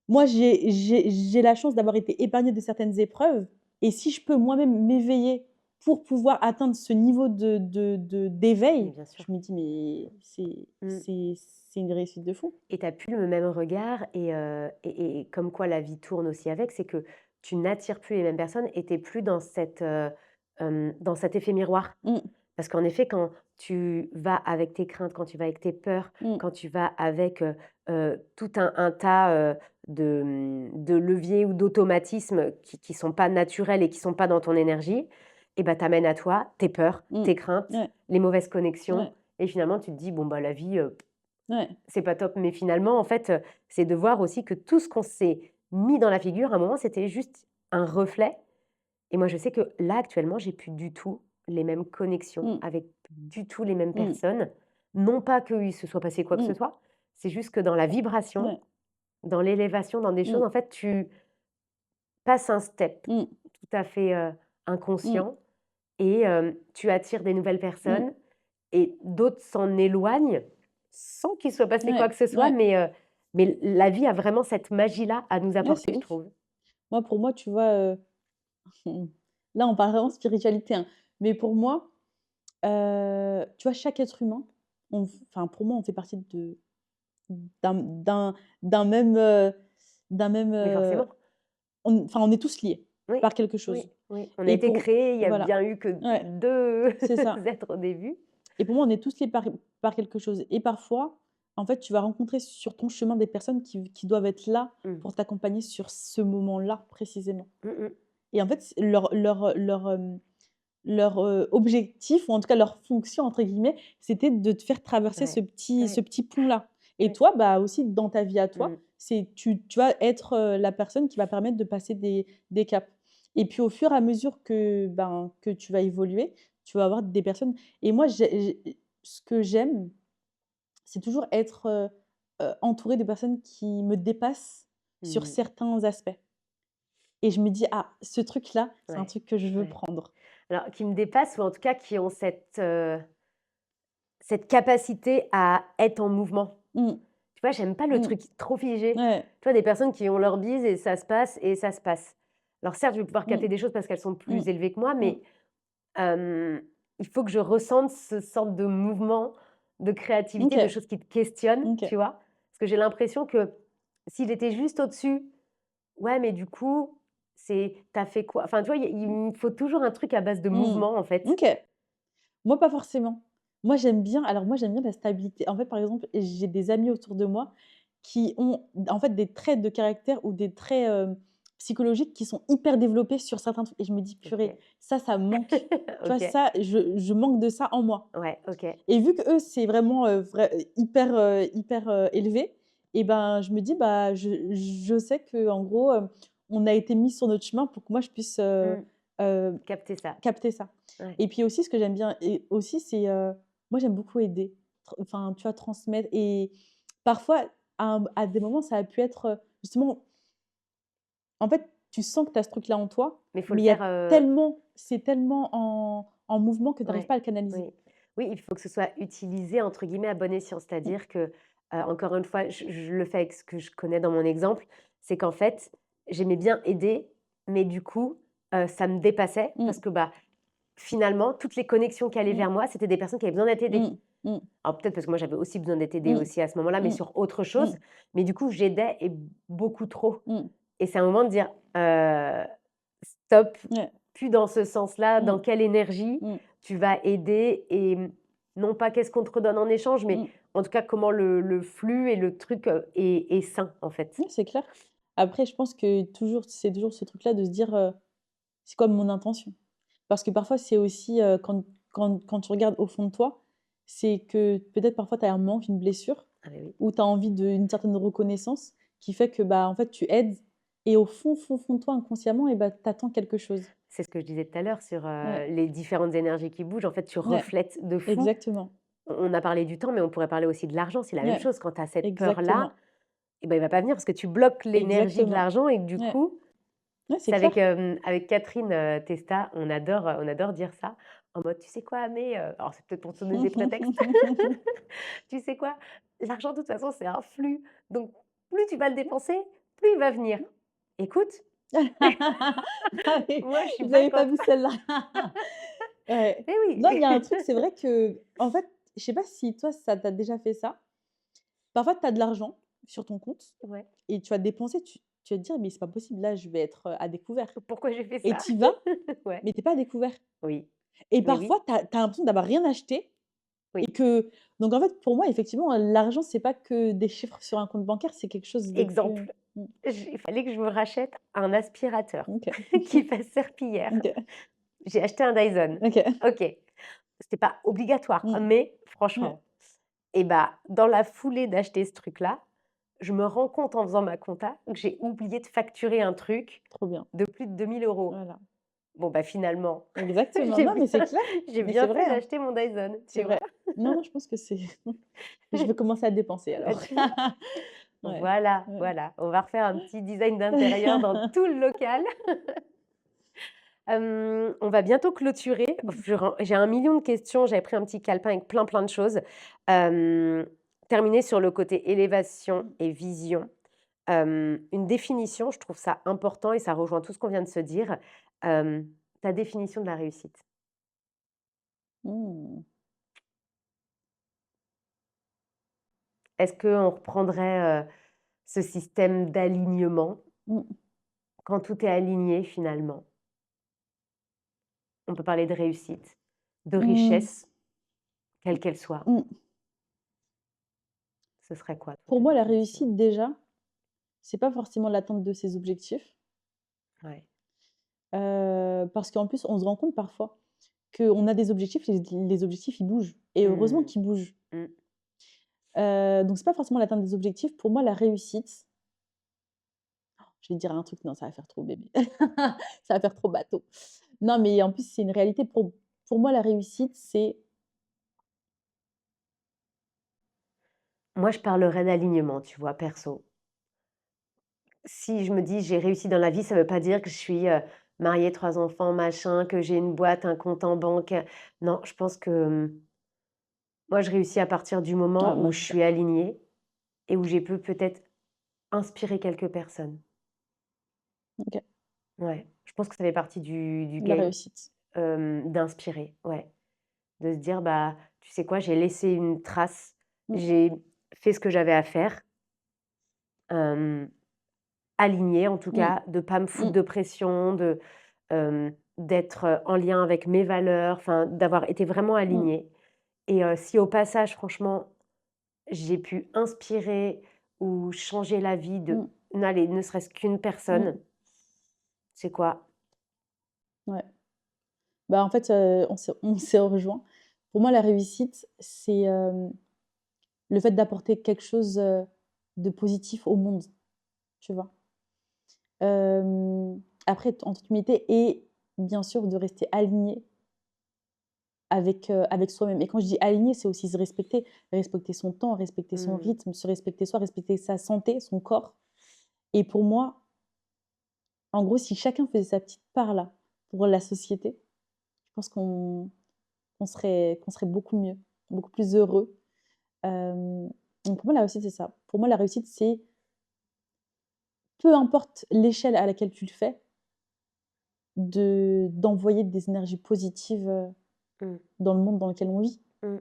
moi, j'ai la chance d'avoir été épargnée de certaines épreuves et si je peux moi-même m'éveiller pour pouvoir atteindre ce niveau Mais d'éveil, bien sûr. je me dis: «Mais c'est Mmh. c'est c'est une réussite de fou». Et tu as plus le même regard et comme quoi la vie tourne aussi avec, c'est que tu n'attires plus les mêmes personnes et tu es plus dans dans cet effet miroir. Mmh, Parce qu'en effet, quand tu vas avec tes craintes, quand tu vas avec tes peurs, mmh, quand tu vas avec, tout un tas, de leviers ou d'automatismes qui sont pas naturels et qui sont pas dans ton énergie, et bah, t'amène à toi tes peurs, Mmh. tes craintes, Ouais, les mauvaises connexions ouais, et finalement tu te dis: «Bon, bah, la vie, ouais. c'est pas top». Mais finalement, en fait, c'est de voir aussi que tout ce qu'on s'est mis dans la figure, à un moment, c'était juste un reflet et moi, je sais que là, actuellement, j'ai plus du tout les mêmes connexions Mmh. avec du tout les mêmes Mmh. personnes. Non pas qu'il se soit passé quoi que ce Mmh. soit, c'est juste que dans la vibration, Ouais. dans l'élévation, dans des choses, Mmh. en fait, tu passes un step Mmh. tout à fait, Mmh. inconscient et tu attires des nouvelles Mmh. personnes et d'autres s'en éloignent sans qu'il soit passé quoi Ouais, que ce soit, ouais, mais la vie a vraiment cette magie-là à nous ouais, c'est apporter, je ouf. trouve. Moi, pour moi, tu vois, là, on parle vraiment spiritualité, hein, mais pour moi, tu vois, chaque être humain, enfin, pour moi, on fait partie d'un d'un d'un même, d'un même, Mais forcément, on est tous liés oui, par quelque oui, chose oui. On a et été pour créés, il y a voilà, bien eu que ouais, 2 c'est ça. êtres au début. Et pour moi, on est tous liés par quelque chose et parfois, en fait, tu vas rencontrer sur ton chemin des personnes qui doivent être là Mmh. pour t'accompagner sur ce moment-là précisément Mmh mh. et en fait, leur, objectif ou en tout cas leur «fonction» entre guillemets, c'était de te faire traverser Ouais, ce ouais, petit pont-là et ouais. toi, bah, aussi dans ta vie à toi, Mmh. c'est tu vas être, la personne qui va permettre de passer des caps et puis au fur et à mesure que, ben, que tu vas évoluer, tu vas avoir des personnes et moi ce que j'aime, c'est toujours être, entourée de personnes qui me dépassent sur Mmh. certains aspects et je me dis: «Ah, ce truc-là, c'est un Ouais, truc que je veux ouais. prendre». Alors qui me dépassent ou en tout cas qui ont cette capacité à être en mouvement. Mmh, Tu vois, j'aime pas le mmh, truc trop figé. ouais, Tu vois, des personnes qui ont leur bise et ça se passe et ça se passe. Alors certes, je vais pouvoir mmh, capter des choses parce qu'elles sont mmh, plus élevées que moi, mmh. mais il faut que je ressente ce sorte de mouvement, de créativité, de OK, choses qui te questionnent, OK. tu vois? Parce que j'ai l'impression que s'il était juste au-dessus, ouais, mais du coup, c'est tu as fait quoi? Enfin, tu vois, il me faut toujours un truc à base de Mmh. mouvement, en fait. OK. Moi, pas forcément. Moi, j'aime bien la stabilité. En fait, par exemple, j'ai des amis autour de moi qui ont, en fait, des traits de caractère ou des traits, psychologiques qui sont hyper développés sur certains trucs et je me dis: «Purée, OK. ça me manque». Tu vois? OK. Ça, je manque de ça en moi Ouais, OK. et vu qu'eux, c'est vraiment, hyper, élevé et ben, je me dis: «Bah, je sais qu'en gros, on a été mis sur notre chemin pour que moi je puisse, Mmh. heu, Capter ça. capter ça» Ouais. et puis aussi ce que j'aime bien et aussi c'est, moi j'aime beaucoup aider, enfin tu vois transmettre et parfois à des moments ça a pu être, justement en fait tu sens que tu as ce truc-là en toi, Mais il faut le mais il y a faire, c'est tellement en mouvement que tu arrives ouais, pas à le canaliser. oui. Oui, il faut que ce soit utilisé entre guillemets «à bon escient». Mmh, C'est-à-dire que, encore une fois, je le fais avec ce que je connais dans mon exemple, c'est qu'en fait, j'aimais bien aider, mais du coup, ça me dépassait mmh, parce que, bah, finalement, toutes les connexions qui allaient mmh, vers moi, c'était des personnes qui avaient besoin d'être aidées. mmh, mmh, Alors peut-être parce que moi j'avais aussi besoin d'être aidée mmh, aussi à ce moment-là, mais mmh, sur autre mmh, chose. Mais du coup, j'aidais et beaucoup trop. mmh, Et c'est un moment de dire, «Stop, ouais, plus dans ce sens-là, dans mmh, quelle énergie mmh, tu vas aider?» et non pas qu'est-ce qu'on te redonne en échange, mais mmh. en tout cas comment le flux et le truc, est sain, en fait. Ouais, c'est clair. Après je pense que toujours c'est toujours ce truc-là de se dire, «C'est quoi mon intention?» Parce que parfois c'est aussi, quand tu regardes au fond de toi, c'est que peut-être parfois tu as un manque, une blessure Ah beh, oui. ou tu as envie d'une certaine reconnaissance qui fait que, bah, en fait tu aides et au fond, fond, fond de toi inconsciemment et bah, tu attends quelque chose. C'est ce que je disais tout à l'heure sur, Ouais, les différentes énergies qui bougent. En fait, tu ouais, reflètes de fou. exactement. On a parlé du temps, mais on pourrait parler aussi de l'argent. C'est la même Ouais, chose. Quand tu as cette peur-là, exactement, et ben il va pas venir parce que tu bloques l'énergie de exactement. l'argent et que du Ouais, coup, ouais, c'est c'est avec, clair. avec Catherine, Testa, on adore dire ça, en mode: «Tu sais quoi, mais» alors c'est peut-être pour se donner des prétextes. «Tu sais quoi? L'argent de toute façon c'est un flux, donc plus tu vas le dépenser, plus il va venir. Écoute, Ah oui, moi je je suis pas l'avais pas contre». vu celle-là. Ouais. Mais Non, il y a un oui. truc, c'est vrai que, en fait, je sais pas si toi, ça t'a déjà fait ça. Parfois, tu as de l'argent sur ton compte Ouais. et tu vas dépenser, tu vas te dire: «Mais c'est pas possible, là, je vais être, à découvert» Pourquoi j'ai fait et ça? tu y vas, Ouais. mais tu es pas à découvert Oui. et Mais oui, parfois, tu as l'impression d'avoir rien acheté et oui. que donc en fait, pour moi, effectivement, l'argent, c'est pas que des chiffres sur un compte bancaire, c'est quelque chose de plus Exemple, mmh, il fallait que je me rachète un aspirateur OK. qui fasse serpillière. OK. J'ai acheté un Dyson. OK. OK. C'était pas obligatoire, Mmh. mais Ouais, franchement et bah, dans la foulée d'acheter ce truc-là, je me rends compte en faisant ma compta que j'ai oublié de facturer un truc trop bien. de plus de 2 000 €. Voilà. Bon, bah, finalement, Exactement. j'ai Non, bien mais c'est clair. j'ai Mais c'est bien vrai, fait hein. d'acheter mon Dyson, C'est tu vois? vrai. Non, non, je pense que c'est je vais commencer à dépenser Bah, alors. tu vois? Ouais, Voilà, ouais. voilà, on va refaire un petit design d'intérieur dans tout le local. On va bientôt clôturer. Mmh. J'ai 1 million de questions, j'avais pris un petit calepin avec plein, plein de choses. Hem, Terminer sur le côté élévation et vision. Une définition, je trouve ça important et ça rejoint tout ce qu'on vient de se dire. Ta définition de la réussite? Mmh. Est-ce qu'on reprendrait, ce système d'alignement? Mmh. Quand tout est aligné finalement, on peut parler de réussite, de Mmh. richesse, quelle qu'elle soit. Mmh. Ce serait quoi toi Pour ta moi, la définition? réussite déjà, c'est pas forcément l'atteinte de ses objectifs, Ouais. parce qu'en plus, on se rend compte parfois qu'on a des objectifs, les objectifs, ils bougent et heureusement Mmh. qu'ils bougent. Mmh. Donc c'est pas forcément l'atteinte des objectifs. Pour moi, la réussite, je vais te dire un truc, non, ça va faire trop bébé. Ça va faire trop bateau. Non, mais en plus, c'est une réalité. Pour moi, la réussite, c'est Moi, je parlerais d'alignement, tu vois, perso. Si je me dis: «J'ai réussi dans la vie», ça veut pas dire que je suis, mariée, 3 enfants, machin, que j'ai une boîte, un compte en banque, non, je pense que, moi, je réussis à partir du ah, moment moi, où je c'est ça. suis alignée et où j'ai pu peut-être inspirer quelques personnes. OK. Ouais, je pense que ça fait partie du La game, réussite. d'inspirer, ouais. De se dire: «Bah, tu sais quoi? J'ai laissé une trace, Mmh, j'ai fait ce que j'avais à faire». Hem, Alignée en tout mmh, cas, de pas me foutre mmh, de pression, d'être, en lien avec mes valeurs, enfin d'avoir été vraiment mmh, alignée et si au passage franchement, j'ai pu inspirer ou changer la vie de mmh, n'allez, ne serait-ce qu'une mmh, personne, c'est quoi? ouais. Bah, en fait, on s'est rejoints. Pour moi, la réussite, c'est, le fait d'apporter quelque chose, de positif au monde, tu vois? Après, en toute humilité et bien sûr de rester aligné avec soi-même et quand je dis aligné, c'est aussi se respecter, respecter son temps, respecter son Mmh. rythme, se respecter soi, respecter sa santé, son corps et pour moi, en gros, si chacun faisait sa petite part là, pour la société, je pense qu'on serait beaucoup mieux, beaucoup plus heureux. Donc pour moi, la réussite, c'est ça. Pour moi, la réussite, c'est peu importe l'échelle à laquelle tu le fais, d'envoyer des énergies positives, Mmh. dans le monde dans lequel on vit. Mmh.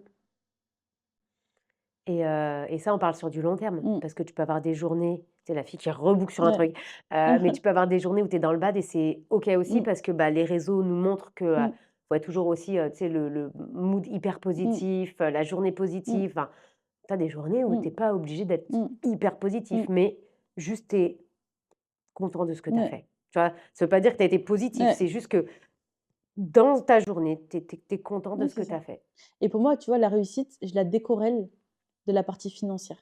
Et ça, on parle sur du long terme, Mmh. parce que tu peux avoir des journées, tu sais la fille qui reboucle sur un Ouais. truc, mais tu peux avoir des journées où tu es dans le bad et c'est OK aussi Mmh. parce que, bah, les réseaux nous montrent que, Mmh. faut être toujours aussi, tu sais le mood hyper Mmh. positif, la journée Mmh. positive, enfin, tu as des journées où Mmh. tu es pas obligé d'être Mmh. hyper positif, Mmh. mais juste tu es content de ce que tu as Ouais. fait. Tu vois? Ça veut pas dire que tu as été positif, Ouais. c'est juste que dans ta journée, tu es content de Ouais, ce que c'est tu ça as fait. et pour moi, tu vois, la réussite, je la décorrèle de la partie financière,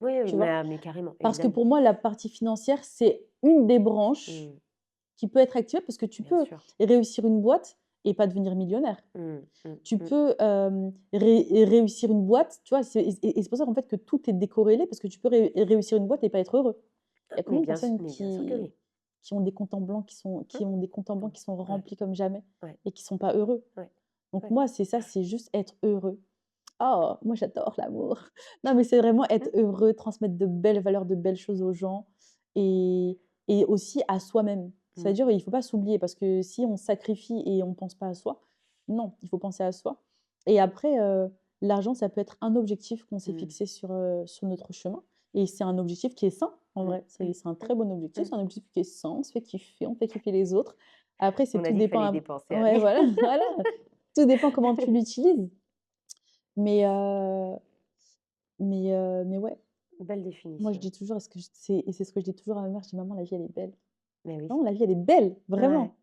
Oui, oui, tu vois? mais carrément, Parce que évidemment. pour moi, la partie financière, c'est une des branches Mmh, qui peut être activée parce que tu bien peux sûr. réussir une boîte et pas devenir millionnaire. Mmh, mmh, Tu mmh. peux, réussir une boîte, tu vois? C'est pour ça qu'en fait que tout est décorrélé parce que tu peux réussir une boîte et pas être heureux. Il y a combien de personnes Mais bien sûr que oui. qui ont des comptes en blanc Mmh. qui ont des comptes en Mmh. banque qui sont Ouais, remplis comme jamais ouais, et qui sont pas heureux? ouais, Donc ouais. moi, c'est ça, c'est juste être heureux. Oh, moi j'adore l'amour. Non, mais c'est vraiment être Mmh, heureux, transmettre de belles valeurs, de belles choses aux gens et et aussi à soi-même. mmh, C'est-à-dire, il faut pas s'oublier parce que si on sacrifie et on pense pas à soi, non, il faut penser à soi et après, l'argent, ça peut être un objectif qu'on s'est mmh, fixé sur notre chemin et c'est un objectif qui est sain, en mmh, vrai. C'est mmh, c'est un mmh, très bon objectif, mmh. c'est un objectif qui est sain, on fait kiffer les autres. Après, c'est On a tout dit qu'il dépend fallait à dépenser, ouais, Annie. voilà, voilà, tout dépend comment tu l'utilises. Mais mais ouais, Belle moi je définition. dis toujours est-ce que je c'est et c'est ce que je dis toujours à ma mère, je dis: «Maman, la vie elle est belle». Mais oui. Non, la vie elle est belle, Ouais. vraiment.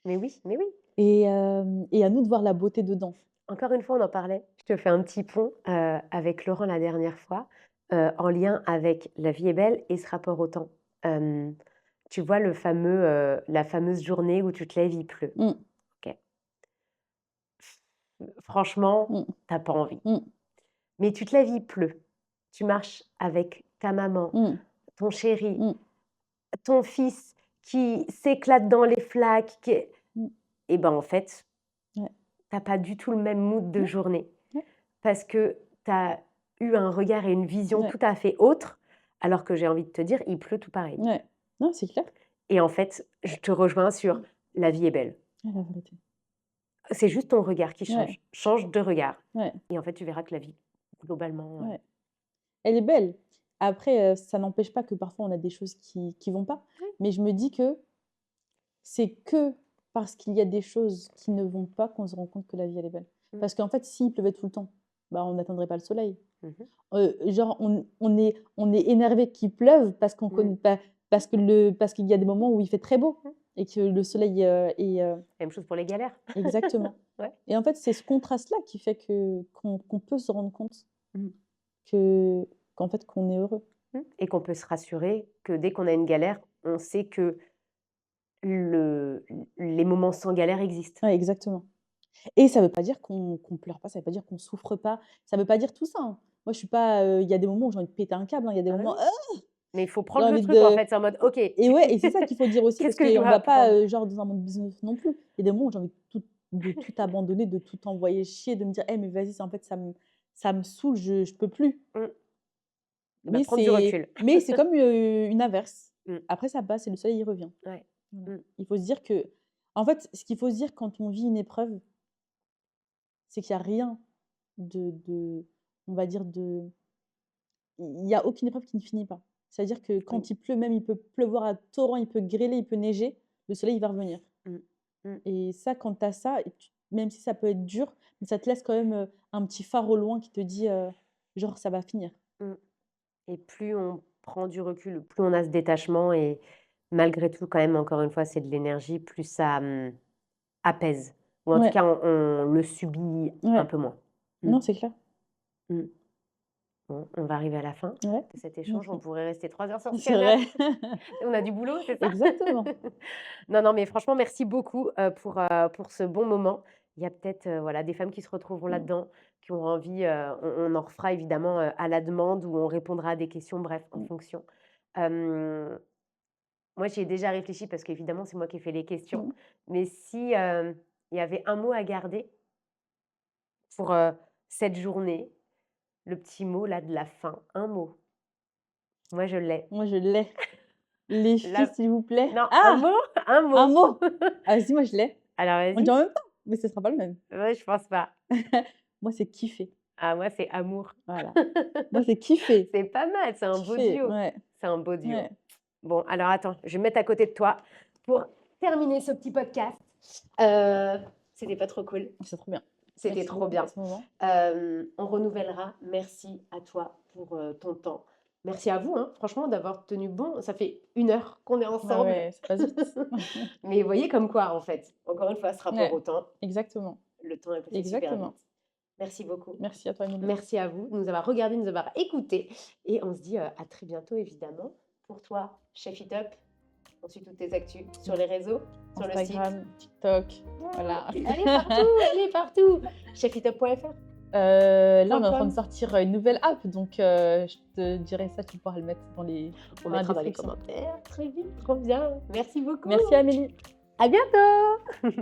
Mais oui, mais oui. et à nous de voir la beauté dedans. Encore une fois, on en parlait. Je te fais un petit pont, avec Laurent la dernière fois, en lien avec La vie est belle et ce rapport au temps. Tu vois la fameuse journée où tu te lèves, il pleut. Mmh, OK. Franchement, mmh, tu as pas envie. mmh, Mais tu te lèves, il pleut. Tu marches avec ta maman, mmh, ton chéri, mmh, ton fils qui s'éclate dans les flaques, mmh. et ben, en fait, Ouais, tu as pas du tout le même mood de ouais, journée. ouais, Parce que tu as eu un regard et une vision ouais, tout à fait autre, alors que j'ai envie de te dire, il pleut tout pareil. ouais. Non, c'est clair. Et en fait, je te rejoins sur Mmh. la vie est belle. Ouais, la vérité. C'est juste ton regard qui Ouais, change. Change de regard. ouais, Et en fait, tu verras que la vie, globalement, ouais. Elle est belle. Après, ça n'empêche pas que parfois on a des choses qui vont pas. oui. Mais je me dis que c'est que parce qu'il y a des choses qui ne vont pas qu'on se rend compte que la vie elle est belle. Mmh. Parce qu'en fait, s'il pleuvait tout le temps, bah, on n'atteindrait pas le soleil. Mmh. Genre on est énervé qu'il pleuve parce qu'on Mmh. connaît pas parce qu'il y a des moments où il fait très beau Mmh. et que le soleil, est, Même chose pour les galères. exactement. Ouais. Et en fait, c'est ce contraste-là qui fait qu'on peut se rendre compte Mmh. que qu'en fait, qu'on est heureux. Et qu'on peut se rassurer que dès qu'on a une galère, on sait que les moments sans galère existent. Ouais, exactement. Et ça veut pas dire qu'on pleure pas, ça veut pas dire qu'on souffre pas, ça veut pas dire tout ça, hein. Moi, je suis pas, il y a des moments où j'ai envie de péter un câble, hein, il y a des Ah bah moments, oui, mais il faut j'ai prendre le envie truc en de fait, c'est en mode: «OK, et ouais et c'est ça qu'il faut dire aussi qu'est-ce parce que je qu'on dois va pas, apprendre?» genre dans un monde business non plus. Il y a des moments où j'ai envie de tout abandonner, de tout envoyer chier, de me dire: «Eh mais vas-y, en fait, ça me saoule, je peux plus». Mmh. Bah, Mais prendre du c'est recul. mais c'est comme, une averse. Mmh. Après ça passe et le soleil, il revient. Ouais. Voilà. Mmh. Il faut se dire que en fait, ce qu'il faut se dire quand on vit une épreuve, c'est qu'il y a rien de on va dire de il y a aucune épreuve qui ne finit pas. C'est-à-dire que Oui. quand il pleut, même il peut pleuvoir à torrent, il peut grêler, il peut neiger, le soleil il va revenir. Mmh. Mmh. Et ça, quand tu as ça, et même si ça peut être dur, mais ça te laisse quand même un petit phare au loin qui te dit genre ça va finir. Mmh. Et plus on prend du recul, plus on a ce détachement et malgré tout quand même, encore une fois, c'est de l'énergie, plus ça, apaise ou en tout Ouais, cas on le subit un ouais, peu moins. Mmh. non, c'est clair. Mmh. Bon, on va arriver à la fin Ouais, de cet échange. On pourrait rester 3 heures sur ce c'est vrai. canapé. On a du boulot, c'est ça? Exactement. Non, non, mais franchement, merci beaucoup, pour ce bon moment. Il y a peut-être, voilà, des femmes qui se retrouveront Mm, là-dedans, qui ont envie, on en refera évidemment, à la demande ou on répondra à des questions, bref, en mm, fonction. Hem, Moi, j'y ai déjà réfléchi parce qu'évidemment, c'est moi qui ai fait les questions. mm. Mais si, il y avait un mot à garder pour, cette journée, le petit mot là de la fin, un mot. Moi, je l'ai. Moi, je l'ai. Les filles, La s'il vous plaît. Non, un Ah! mot, un Un mot. mot! Ah si, moi je l'ai. Alors On le dit vas-y. en même temps, mais ce sera pas le même. Ouais, je pense pas. Moi, c'est kiffer. Ah, moi, c'est amour. Voilà. Moi, c'est kiffer. C'est pas mal, c'est un beau Kiffer, duo. ouais, C'est un beau duo. ouais. Bon, alors attends, je vais me mettre à côté de toi pour terminer ce petit podcast. C'était pas trop cool? C'est trop bien. C'était Merci trop beaucoup bien. pour ce moment. On renouvellera. Merci à toi pour, ton temps. Merci à vous, hein, franchement d'avoir tenu bon. Ça fait 1 heure qu'on est Ah ensemble. ouais, ça passe vite. Mais vous voyez comme quoi, en fait, encore une fois, ce rapport au Ouais, temps, exactement, le temps est passé super exactement. vite. Merci beaucoup. Merci à toi, Émilie. Merci à vous de nous avoir regardés, de nous avoir écoutés et on se dit, à très bientôt évidemment. Pour toi, Chef It Up, on suit toutes tes actus sur les réseaux, sur le site. Instagram, TikTok, voilà. Elle est partout, elle est partout. chefitup.fr. Là, on est en train .com. de sortir une nouvelle app, donc je te dirai ça, tu pourras le mettre dans On la mettra dans les description. commentaires. Très vite, trop bien. Merci beaucoup. Merci Amélie. À bientôt.